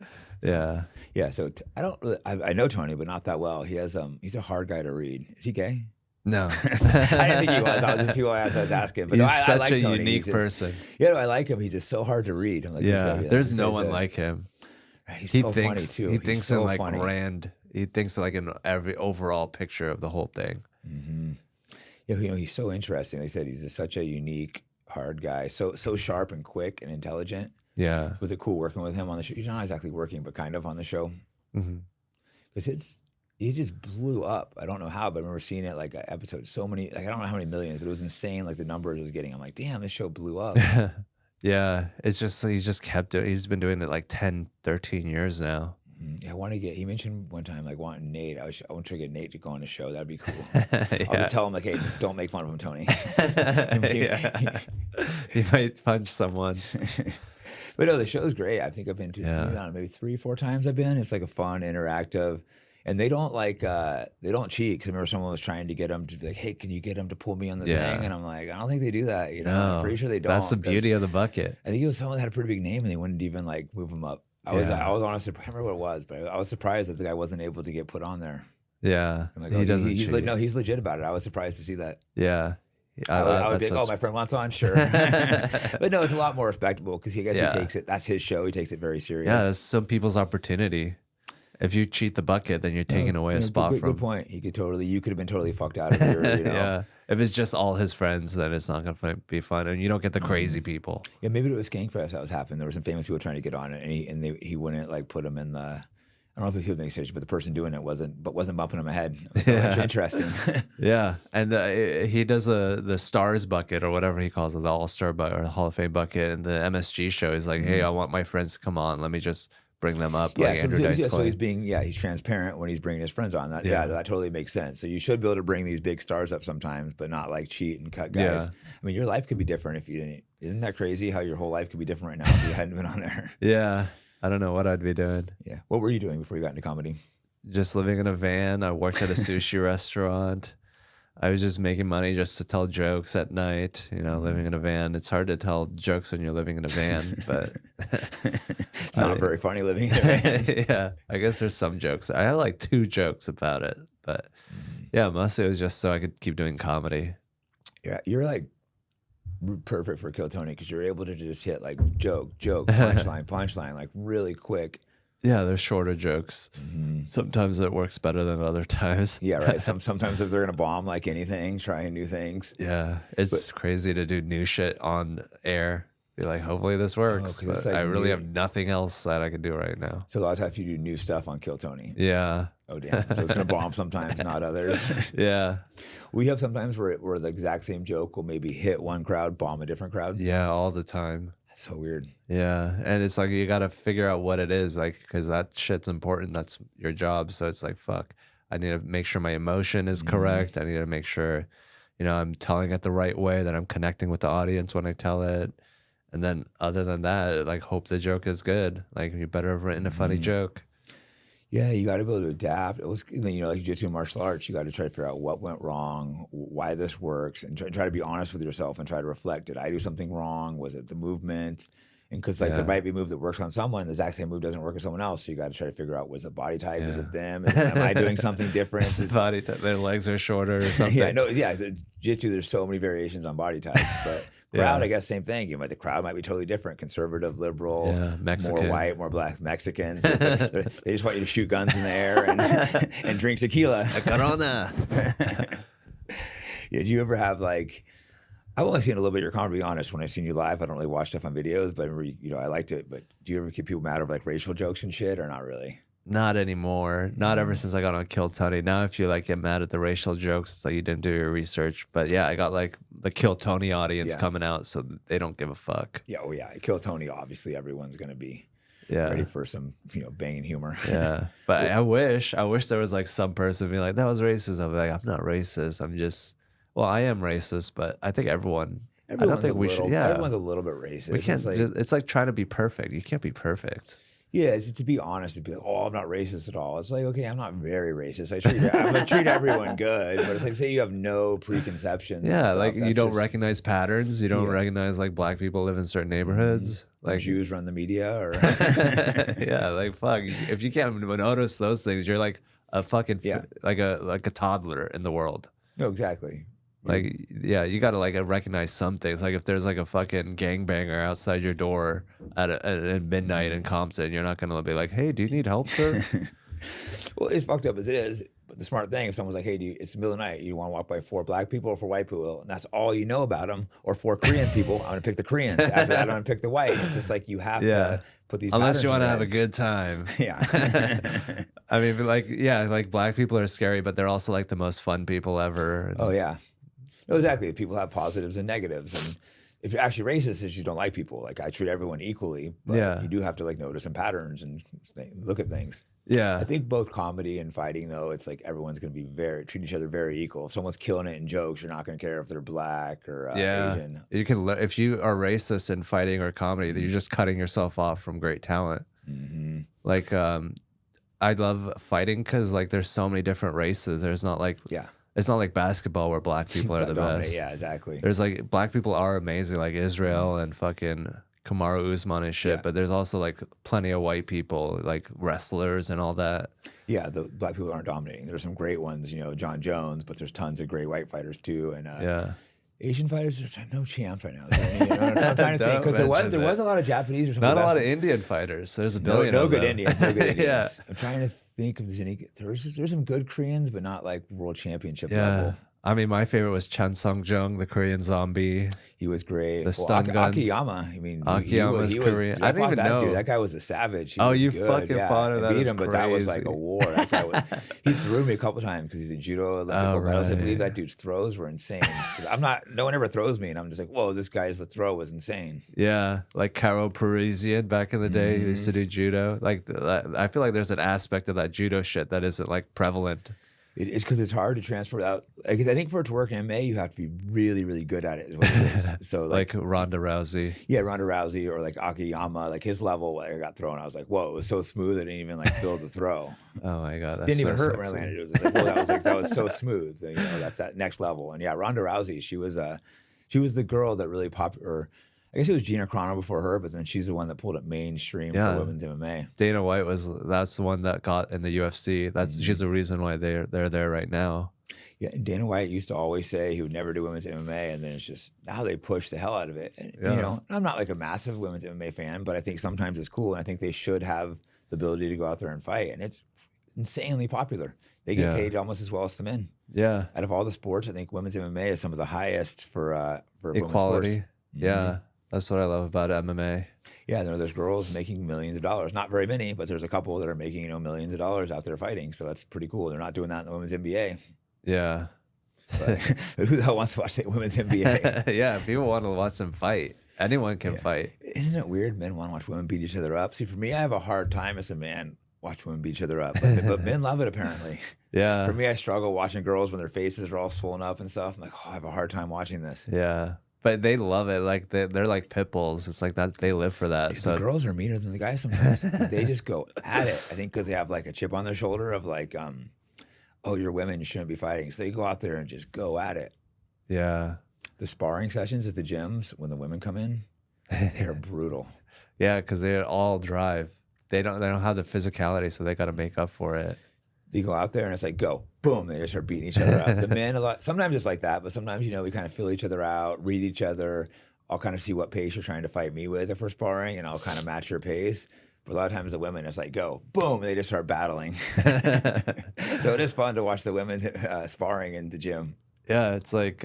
B: Yeah.
A: Yeah. So I don't really, I know Tony, but not that well. He has, he's a hard guy to read. Is he gay?
B: No.
A: I didn't think he was. I was just people I was asking. But
B: he's
A: I
B: such
A: like
B: a
A: Tony.
B: unique person.
A: Yeah, no, I like him. He's just so hard to read. I'm like,
B: there's no one like him.
A: He's so funny too.
B: He thinks so in like grand. He thinks like in every overall picture of the whole thing.
A: Mm-hmm. Yeah, you know, he's so interesting. They said he's just such a unique, hard guy. So sharp and quick and intelligent.
B: Yeah.
A: Was it cool working with him on the show? He's not exactly working, but kind of on the show. Because he just blew up. I don't know how, but I remember seeing it like an episode. So many, like I don't know how many millions, but it was insane. Like the numbers it was getting. I'm like, damn, this show blew up.
B: Yeah, it's just he's just kept it. He's been doing it like 10, 13 years now.
A: Yeah, I want to get. He mentioned one time like wanting Nate. I want to get Nate to go on the show. That'd be cool. I'll just tell him like, hey, just don't make fun of him, Tony.
B: He might punch someone.
A: But no, the show's great. I think I've been to maybe 3-4 times. I've been. It's like a fun, interactive. And they don't cheat. Because I remember someone was trying to get them to be like, hey, can you get them to pull me on the thing? And I'm like, I don't think they do that. You know, I'm pretty sure they don't.
B: That's the beauty of the bucket.
A: I think it was someone that had a pretty big name and they wouldn't even like move them up. I was honestly, I can't remember what it was, but I was surprised that the guy wasn't able to get put on there.
B: Yeah,
A: I'm like, he doesn't. He's legit about it. I was surprised to see that.
B: Yeah.
A: I would be like, oh, my friend wants on, sure. But no, it's a lot more respectable because he takes it. That's his show. He takes it very serious.
B: Yeah, that's some people's opportunity. If you cheat the bucket, then you're taking away a spot from.
A: Good point. You could have been totally fucked out of here. You know?
B: Yeah. If it's just all his friends, then it's not gonna be fun, and you don't get the crazy people.
A: Yeah, maybe it was Skank Fest that was happening. There were some famous people trying to get on it, and he wouldn't like put them in the. I don't know if he would make decision, but the person doing it wasn't bumping him ahead. It was interesting.
B: Yeah, and he does the Stars bucket or whatever he calls it, the All Star bucket or the Hall of Fame bucket, and the MSG show. He's like, hey, I want my friends to come on. Let me just bring them up.
A: Yeah,
B: like Andrew Dice Clay.
A: So he's transparent when he's bringing his friends on. That totally makes sense. So you should be able to bring these big stars up sometimes, but not like cheat and cut guys. Yeah. I mean, your life could be different if you didn't. Isn't that crazy how your whole life could be different right now if you hadn't been on there?
B: Yeah, I don't know what I'd be doing.
A: Yeah, what were you doing before you got into comedy?
B: Just living in a van. I worked at a sushi restaurant. I was just making money just to tell jokes at night, living in a van. It's hard to tell jokes when you're living in a van, but
A: it's not very funny living in a van.
B: Yeah, I guess there's some jokes. I had like 2 jokes about it, but yeah, mostly it was just so I could keep doing comedy.
A: Yeah, you're like perfect for Kill Tony because you're able to just hit like joke, punchline, like really quick.
B: Yeah, they're shorter jokes. Sometimes it works better than other times.
A: Yeah, right. Sometimes if they're gonna bomb like anything, trying new things.
B: Yeah, it's crazy to do new shit on air. Be like, hopefully this works,
A: 'cause it's
B: but
A: like
B: I really
A: new.
B: have nothing else that I can do right now.
A: So a lot of times you do new stuff on Kill Tony.
B: Yeah,
A: Oh damn! So it's gonna bomb sometimes, not others.
B: yeah,
A: We have sometimes where the exact same joke will maybe hit one crowd, bomb a different crowd.
B: yeah, all the time.
A: That's so weird.
B: Yeah, and it's like you got to figure out what it is, like, because that shit's important. That's your job. So it's like, fuck, I need to make sure my emotion is correct. I need to make sure, I'm telling it the right way, that I'm connecting with the audience when I tell it. And then other than that, like, hope the joke is good. Like, you better have written a funny joke.
A: Yeah, you got to be able to adapt. It was, like jiu-jitsu and martial arts, you got to try to figure out what went wrong, why this works, and try to be honest with yourself and try to reflect. Did I do something wrong? Was it the movement? And because there might be a move that works on someone, the exact same move doesn't work on someone else. So you got to try to figure out, was it body type? Is it them? Am I doing something different?
B: It's body type. Their legs are shorter or something.
A: Jiu-jitsu, there's so many variations on body types, but crowd, I guess same thing. The crowd might be totally different: conservative, liberal,
B: Mexican,
A: more white, more black, Mexicans. They just want you to shoot guns in the air and drink tequila.
B: Corona.
A: Did you ever have I've only seen a little bit of your comedy, to be honest. When I've seen you live, I don't really watch stuff on videos, but I remember, I liked it. But do you ever get people mad over racial jokes and shit, or not really?
B: Not anymore. Not ever since I got on Kill Tony. Now if you get mad at the racial jokes, it's like you didn't do your research. But yeah, I got the Kill Tony audience coming out, so they don't give a fuck.
A: Yeah, Kill Tony, obviously everyone's gonna be ready for some, banging humor.
B: Yeah. But I wish there was some person being like, that was racist. I'm like, I'm not racist. I'm just, well, I am racist, but I think everyone I don't think we should. Yeah,
A: everyone's a little bit racist.
B: We can't. It's like trying to be perfect. You can't be perfect.
A: Yeah, it's to be honest, to be like, oh, I'm not racist at all. It's like, okay, I'm not very racist. I'm gonna treat everyone good, but it's like, say you have no preconceptions.
B: Yeah, you don't recognize patterns. You don't recognize black people live in certain neighborhoods.
A: Like Jews run the media, or
B: yeah, fuck. If you can't notice those things, you're like a fucking like a toddler in the world.
A: No, exactly.
B: You got to recognize some things. If there's a fucking gangbanger outside your door at midnight in Compton, you're not gonna be like, hey, do you need help, sir?
A: Well, as fucked up as it is, but the smart thing, if someone's like, hey, it's the middle of the night, you want to walk by 4 black people or 4 white people, and that's all you know about them, or 4 Korean people, I'm gonna pick the Koreans. After that, I'm gonna pick the white. It's just you have to put these.
B: Unless you want to have a good time.
A: Yeah.
B: I mean, black people are scary, but they're also the most fun people ever.
A: Oh yeah. No, exactly. People have positives and negatives, and if you're actually racist, is you don't like people. I treat everyone equally, but you do have to notice some patterns and look at things.
B: Yeah,
A: I think both comedy and fighting, though, it's everyone's going to be treat each other very equal. If someone's killing it in jokes, you're not going to care if they're black or Asian.
B: You can if you are racist in fighting or comedy, you're just cutting yourself off from great talent. Mm-hmm. I love fighting because there's so many different races. There's not It's not like basketball where black people are the best.
A: Yeah, exactly.
B: There's black people are amazing, like Israel and fucking Kamaru Usman and shit. But there's also plenty of white people, wrestlers and all that.
A: Yeah, the black people aren't dominating. There's some great ones, John Jones, but there's tons of great white fighters too. And Asian fighters, there's no champs right now. I'm trying to think because there was a lot of Japanese or something.
B: Not a lot of Indian fighters. There's a billion.
A: No good Indians. No good Indians. I'm trying to think if there's any. There's some good Koreans, but not world championship level.
B: I mean, my favorite was Chan Sung-jung, the Korean zombie.
A: He was great.
B: The stun gun.
A: Akiyama. I mean,
B: Akiyama's Korean. I didn't even know.
A: Dude, that guy was a savage. He
B: oh,
A: was
B: you
A: good.
B: fucking fought him.
A: I beat him, but that was a war. That guy he threw me a couple times because he's a judo Olympic medalist. I believe that dude's throws were insane. No one ever throws me, and I'm just whoa, this guy's throw was insane.
B: Yeah, like Caro Parisian back in the day who used to do judo. I feel like there's an aspect of that judo shit that isn't prevalent.
A: It's because it's hard to transfer that. I think for it to work in MMA, you have to be really, really good at it. Is what it is. So
B: Ronda Rousey.
A: Yeah, Ronda Rousey or Akiyama, his level. I got thrown. I was like, whoa, it was so smooth. I didn't even feel the throw.
B: Oh my god, that's
A: didn't even hurt
B: sexy.
A: when I landed. It was whoa, that was so smooth. That's that next level. And yeah, Ronda Rousey, she was the girl that really popped. Or I guess it was Gina Carano before her, but then she's the one that pulled it mainstream for women's MMA.
B: Dana White that's the one that got in the UFC. She's the reason why they're there right now.
A: Yeah, and Dana White used to always say he would never do women's MMA, and then it's just now they push the hell out of it. And, I'm not a massive women's MMA fan, but I think sometimes it's cool, and I think they should have the ability to go out there and fight, and it's insanely popular. They get paid almost as well as the men.
B: Yeah.
A: Out of all the sports, I think women's MMA is some of the highest for women's
B: Equality.
A: sports.
B: Yeah. That's what I love about MMA.
A: Yeah, there's girls making millions of dollars. Not very many, but there's a couple that are making millions of dollars out there fighting. So that's pretty cool. They're not doing that in the women's NBA.
B: Yeah.
A: But who the hell wants to watch the women's NBA?
B: Yeah, people want to watch them fight. Anyone can fight.
A: Isn't it weird? Men want to watch women beat each other up. See, for me, I have a hard time as a man watch women beat each other up, but men love it apparently.
B: Yeah.
A: For me, I struggle watching girls when their faces are all swollen up and stuff. I'm like, oh, I have a hard time watching this.
B: Yeah. But they love it. Like they're like pit bulls. It's like that. They live for that.
A: Dude,
B: so
A: the girls are meaner than the guys sometimes. They just go at it. I think because they have like a chip on their shoulder of like, oh, you're women, you shouldn't be fighting. So they go out there and just go at it.
B: Yeah.
A: The sparring sessions at the gyms when the women come in, they're brutal.
B: Yeah, because they all drive. They don't have the physicality, so they got to make up for it.
A: They go out there and it's like, go, boom, they just start beating each other up. The men, sometimes it's like that, but sometimes, we kind of feel each other out, read each other. I'll kind of see what pace you're trying to fight me with if we're sparring, and I'll kind of match your pace. But a lot of times the women, it's like, go, boom, and they just start battling. So it is fun to watch the women sparring in the gym.
B: Yeah, it's like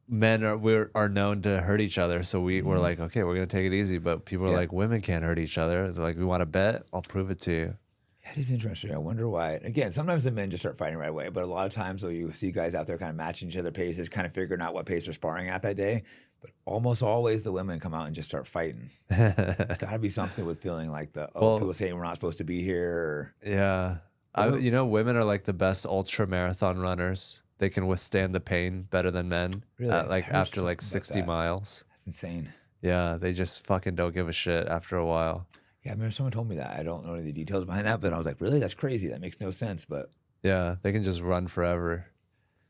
B: men are known to hurt each other, so we're like, okay, we're gonna take it easy. But people are like, women can't hurt each other. They're like, we want to bet? I'll prove it to you.
A: That is interesting. I wonder why. Again, sometimes the men just start fighting right away, but a lot of times though, you see guys out there kind of matching each other's paces, kind of figuring out what pace they're sparring at that day. But almost always the women come out and just start fighting. It's got to be something with feeling like people saying we're not supposed to be here.
B: Yeah. Women are like the best ultra marathon runners. They can withstand the pain better than men.
A: Really?
B: After like 60 miles.
A: That's insane.
B: Yeah, they just fucking don't give a shit after a while.
A: Yeah, I remember someone told me that. I don't know any of the details behind that, but I was like, really? That's crazy. That makes no sense. But
B: yeah, they can just run forever.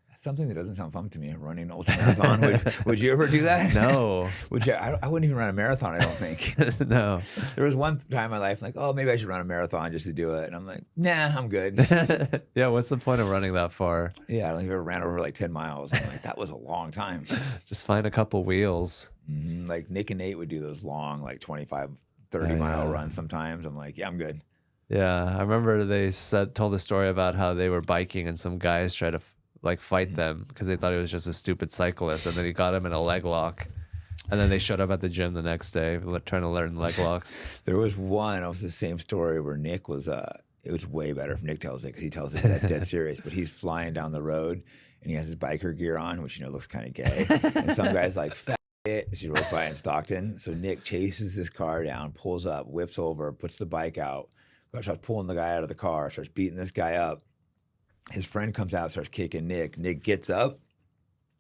A: That's something that doesn't sound fun to me, running an ultra marathon. would you ever do that?
B: No.
A: Would you? I wouldn't even run a marathon, I don't think.
B: No.
A: There was one time in my life, like, oh, maybe I should run a marathon just to do it. And I'm like, nah, I'm good.
B: Yeah, what's the point of running that far?
A: Yeah, I don't think I ever ran over like 10 miles. I'm like, that was a long time.
B: Just find a couple wheels.
A: Mm-hmm. Like Nick and Nate would do those long, like 25, 30-mile runs sometimes. I'm like, yeah, I'm good.
B: Yeah, I remember they told a story about how they were biking and some guys tried to fight them because they thought he was just a stupid cyclist, and then he got him in a leg lock, and then they showed up at the gym the next day trying to learn leg locks.
A: There was one, it was the same story where Nick was, it was way better if Nick tells it because he tells it dead serious, but he's flying down the road and he has his biker gear on, which, looks kind of gay. And some guy's like, fat it, as he rode by in Stockton. So Nick chases his car down, pulls up, whips over, puts the bike out, starts pulling the guy out of the car, starts beating this guy up. His friend comes out, starts kicking Nick. Nick gets up.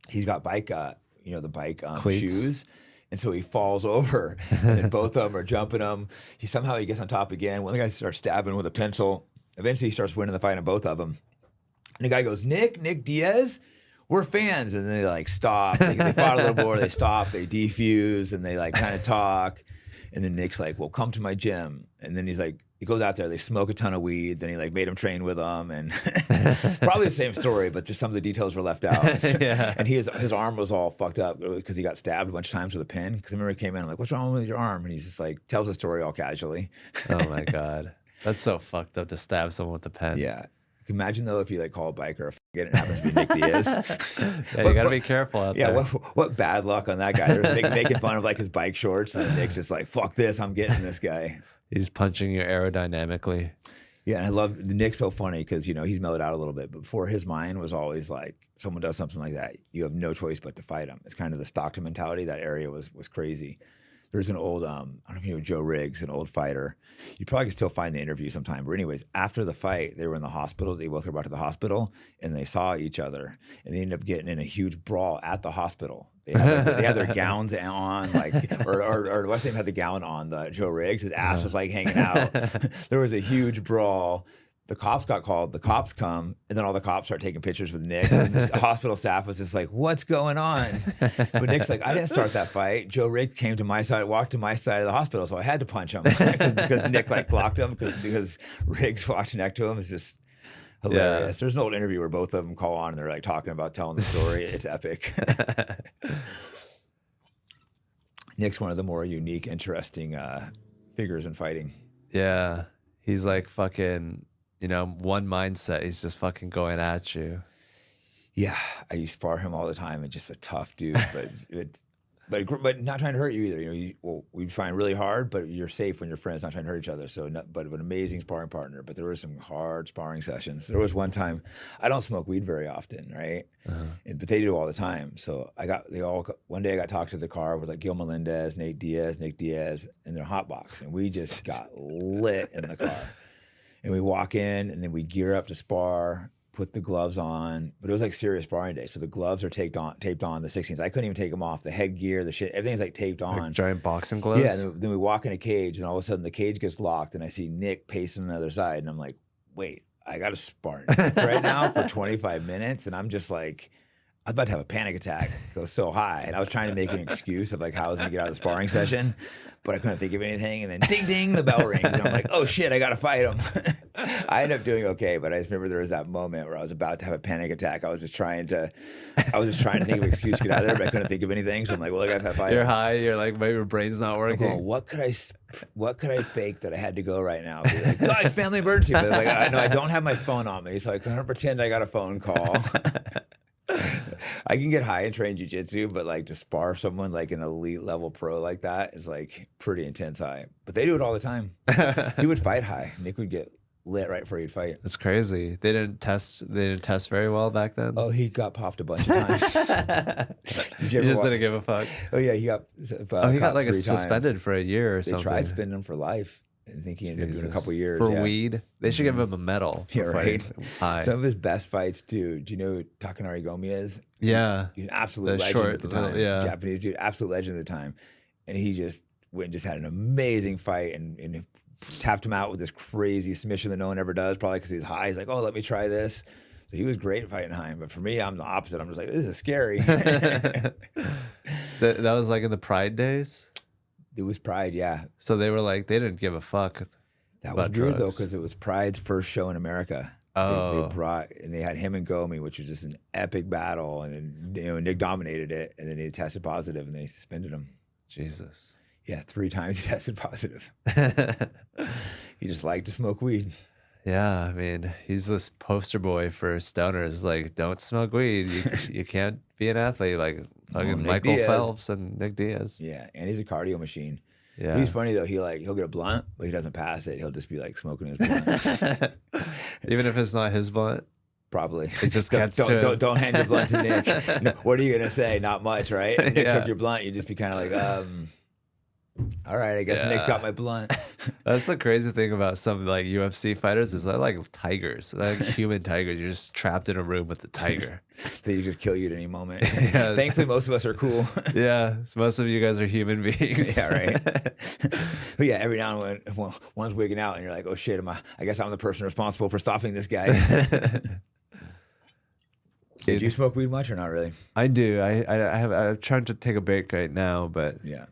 A: He's got bike, the bike shoes. And so he falls over, and then both of them are jumping him. He gets on top again. One of the guys starts stabbing him with a pencil. Eventually, he starts winning the fight on both of them. And the guy goes, Nick Diaz, we're fans. And then they stop. They fought a little more. They stop. They defuse, and they kind of talk. And then Nick's like, well, come to my gym. And then he's like, he goes out there, they smoke a ton of weed, then he made him train with them, and probably the same story, but just some of the details were left out.
B: Yeah.
A: And his arm was all fucked up because he got stabbed a bunch of times with a pin. Because I remember he came in, I'm like, what's wrong with your arm? And he's just tells the story all casually.
B: Oh my God. That's so fucked up to stab someone with a pen.
A: Yeah. Imagine though if you call a biker and it happens to be Nick Diaz.
B: Yeah, you gotta be careful out there.
A: Yeah, what bad luck on that guy. They're making fun of his bike shorts, and Nick's just like, fuck this, I'm getting this guy.
B: He's punching you aerodynamically.
A: Yeah, and I love Nick's so funny because he's mellowed out a little bit. But before, his mind was always like, someone does something like that, you have no choice but to fight him. It's kind of the Stockton mentality. That area was crazy. There's an old, I don't know if you know Joe Riggs, an old fighter. You probably can still find the interview sometime. But anyways, after the fight, they were in the hospital. They both got brought to the hospital, and they saw each other, and they ended up getting in a huge brawl at the hospital. They had their gowns on, or what's his name had the gown on, Joe Riggs. His ass was hanging out. There was a huge brawl. The cops got called. The cops come, and then all the cops start taking pictures with Nick. And the hospital staff was just like, "What's going on?" But Nick's like, "I didn't start that fight. Joe Riggs came to my side, walked to my side of the hospital, so I had to punch him because Nick blocked him because Riggs walked next to him." It's just hilarious. Yeah. There's an old interview where both of them call on and they're talking about telling the story. It's epic. Nick's one of the more unique, interesting figures in fighting.
B: Yeah. He's like fucking, one mindset. He's just fucking going at you.
A: Yeah, I used to spar him all the time, and just a tough dude, but not trying to hurt you either. We find really hard, but you're safe when your friends not trying to hurt each other. So, but an amazing sparring partner. But there were some hard sparring sessions. There was one time, I don't smoke weed very often, right? But they do all the time. So one day I got talked to the car with like Gil Melendez, Nick Diaz, and their hot box, and we just got lit in the car. And we walk in, and then we gear up to spar. Put the gloves on, but it was like serious sparring day. So the gloves are taped on the 16s. I couldn't even take them off. The headgear, the shit, everything's like taped on.
B: Like giant boxing gloves?
A: Yeah, and then we walk in a cage, and all of a sudden the cage gets locked, and I see Nick pacing on the other side, and I'm like, wait, I got to spar Nick right now for 25 minutes, and I'm just like, I was about to have a panic attack. It was so high, and I was trying to make an excuse of like how I was going to get out of the sparring session, but I couldn't think of anything, and then ding, ding, the bell rings, and I'm like, oh shit, I got to fight him. I ended up doing okay, but I just remember there was that moment where I was about to have a panic attack. I was just trying to think of an excuse to get out of there, but I couldn't think of anything, so I'm like, well, I got to fight him.
B: You're high, you're like, maybe your brain's not working.
A: Going, what could I fake that I had to go right now? Be like, guys, family emergency. But like, I don't have my phone on me, so I couldn't pretend I got a phone call. I can get high and train jiu-jitsu, but like to spar someone like an elite level pro like that is like pretty intense high. But they do it all the time. He would fight high. Nick would get lit right before he'd fight.
B: That's crazy. They didn't test very well back then.
A: Oh, he got popped a bunch of times.
B: You just didn't give a fuck.
A: Oh yeah, he got.
B: He got like suspended for a year or something.
A: They tried spinning him for life. I think he ended up doing a couple years.
B: For weed? They should give him a medal for fighting high.
A: Some of his best fights, too. Do you know who Takanori Gomi is?
B: Yeah.
A: He's an absolute legend at the time. Japanese dude, absolute legend at the time. And he just had an amazing fight and tapped him out with this crazy submission that no one ever does, probably because he's high. He's like, oh, let me try this. So he was great fighting high. But for me, I'm the opposite. I'm just like, this is scary.
B: That was like in the Pride days?
A: It was Pride, yeah.
B: So they were like, they didn't give a fuck.
A: That was weird though, because it was Pride's first show in America.
B: Oh,
A: they had him and Gomi, which was just an epic battle, and then Nick dominated it, and then he tested positive, and they suspended him.
B: Jesus.
A: Yeah, 3 times he tested positive. He just liked to smoke weed.
B: Yeah, I mean, he's this poster boy for stoners. Like, don't smoke weed. You can't be an athlete like fucking Michael
A: Diaz.
B: Phelps and Nick Diaz.
A: Yeah, and he's a cardio machine.
B: Yeah,
A: he's funny though. He'll get a blunt, but he doesn't pass it. He'll just be like smoking his blunt.
B: Even if it's not his blunt.
A: Probably.
B: It just
A: don't hand your blunt to Nick. No, what are you gonna say? Not much, right? If Nick took your blunt, you'd just be kind of like, all right, I guess Nick's got my blunt.
B: That's the crazy thing about some like UFC fighters is they're like tigers, like human tigers. You're just trapped in a room with the tiger.
A: They just kill you at any moment. Yeah. Thankfully, most of us are cool.
B: Yeah, most of you guys are human beings.
A: Yeah, right. But yeah, every now and then, one's wigging out, and you're like, oh shit, I guess I'm the person responsible for stopping this guy. Did you smoke weed much or not really?
B: I do. I'm trying to take a break right now, but
A: yeah.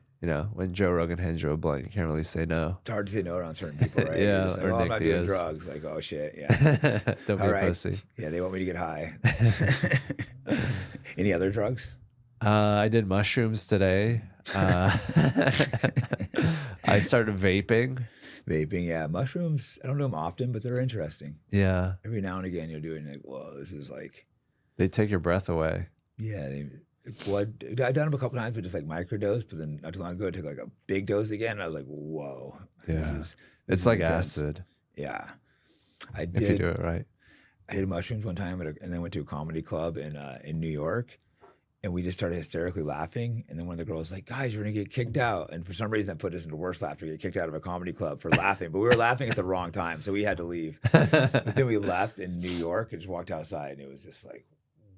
B: When Joe Rogan hands you a blunt, you can't really say no.
A: It's hard to say no around certain people, right?
B: Yeah,
A: like,
B: or
A: I'm not
B: Diaz.
A: doing drugs. Like, oh shit, yeah.
B: Don't be a pussy.
A: Yeah, they want me to get high. Any other drugs?
B: I did mushrooms today. I started vaping.
A: Vaping, yeah. Mushrooms, I don't do them often, but they're interesting.
B: Yeah.
A: Every now and again, you'll do it and you're like, whoa, this is like...
B: They take your breath away.
A: Yeah, I've done them a couple times, but just like microdose. But then not too long ago, I took like a big dose again. And I was like, "Whoa,
B: this is like
A: intense.
B: acid."
A: Yeah,
B: if you do it right.
A: I did mushrooms one time, and then went to a comedy club in New York, and we just started hysterically laughing. And then one of the girls was like, "Guys, you're gonna get kicked out." And for some reason, that put us into worse laughter. We get kicked out of a comedy club for laughing, but we were laughing at the wrong time, so we had to leave. But then we left in New York and just walked outside, and it was just like,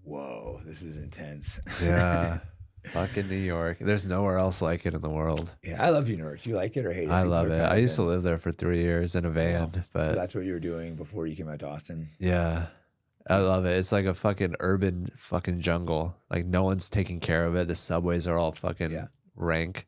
A: whoa, this is intense.
B: Yeah. Fucking New York. There's nowhere else like it in the world.
A: Yeah, I love New York. You like it or hate it?
B: I love it. I used to live there for 3 years in a van, but
A: that's what you were doing before you came out to Austin.
B: Yeah. I love it. It's like a fucking urban fucking jungle. Like no one's taking care of it. The subways are all fucking rank.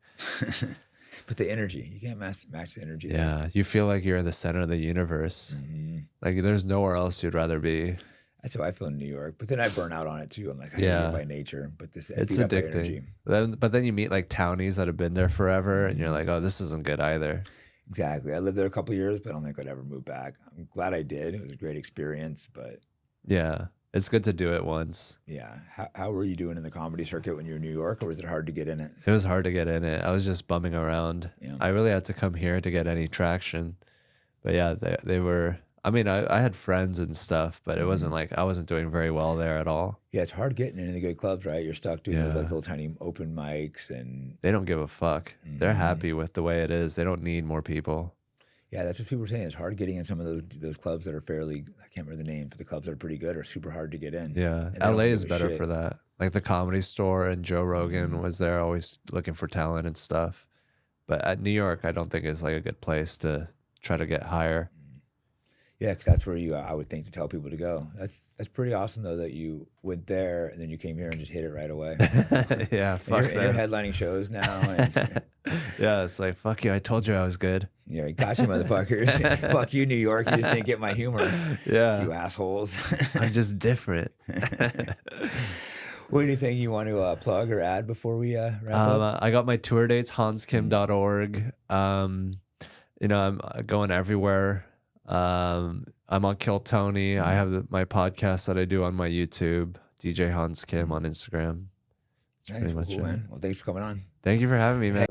A: But the energy, you can't match the energy.
B: Yeah.
A: There.
B: You feel like you're in the center of the universe. Mm-hmm. Like there's nowhere else you'd rather be.
A: That's how I feel in New York, but then I burn out on it too. I'm like, I hate it by nature, but it's
B: addicting. But then you meet like townies that have been there forever, and you're like, oh, this isn't good either.
A: Exactly. I lived there a couple years, but I don't think I'd ever move back. I'm glad I did. It was a great experience, but
B: Yeah, it's good to do it once.
A: yeah. How were you doing in the comedy circuit when you were in New York, or was it hard to get in it?
B: It was hard to get in it. I was just bumming around.
A: Yeah.
B: I really had to come here to get any traction. But yeah, they were. I mean, I had friends and stuff, but it wasn't like I wasn't doing very well there at all.
A: Yeah, it's hard getting into the good clubs, right? You're stuck doing those like
B: Yeah.
A: little tiny open mics, and
B: They don't give a fuck. They're happy with the way it is. They don't need more people.
A: yeah, that's what people are saying. It's hard getting in some of those clubs that are fairly. I can't remember the name, but the clubs that are pretty good are super hard to get in.
B: Yeah,
A: And they don't
B: LA
A: give
B: is
A: a
B: better
A: shit.
B: for that. Like the Comedy Store and Joe Rogan was there, always looking for talent and stuff. But at New York, I don't think it's like a good place to try to get higher.
A: Yeah, because that's where I would think to tell people to go. That's pretty awesome though that you went there and then you came here and just hit it right away.
B: Yeah,
A: And
B: fuck
A: you're
B: that.
A: headlining shows now, and
B: Yeah, it's like fuck you. I told you I was good.
A: yeah, gotcha, motherfuckers. Fuck you, New York. You just didn't get my humor,
B: Yeah,
A: you assholes.
B: I'm just different.
A: What do you think you want to plug or add before we wrap up?
B: I got my tour dates, hanskim.org. You know, I'm going everywhere. I'm on Kill Tony. I have my podcast that I do on my YouTube, DJ Hans Kim on Instagram. That's
A: Nice,
B: pretty much
A: cool,
B: it.
A: man. Well, thanks for coming on.
B: Thank you for having me, man.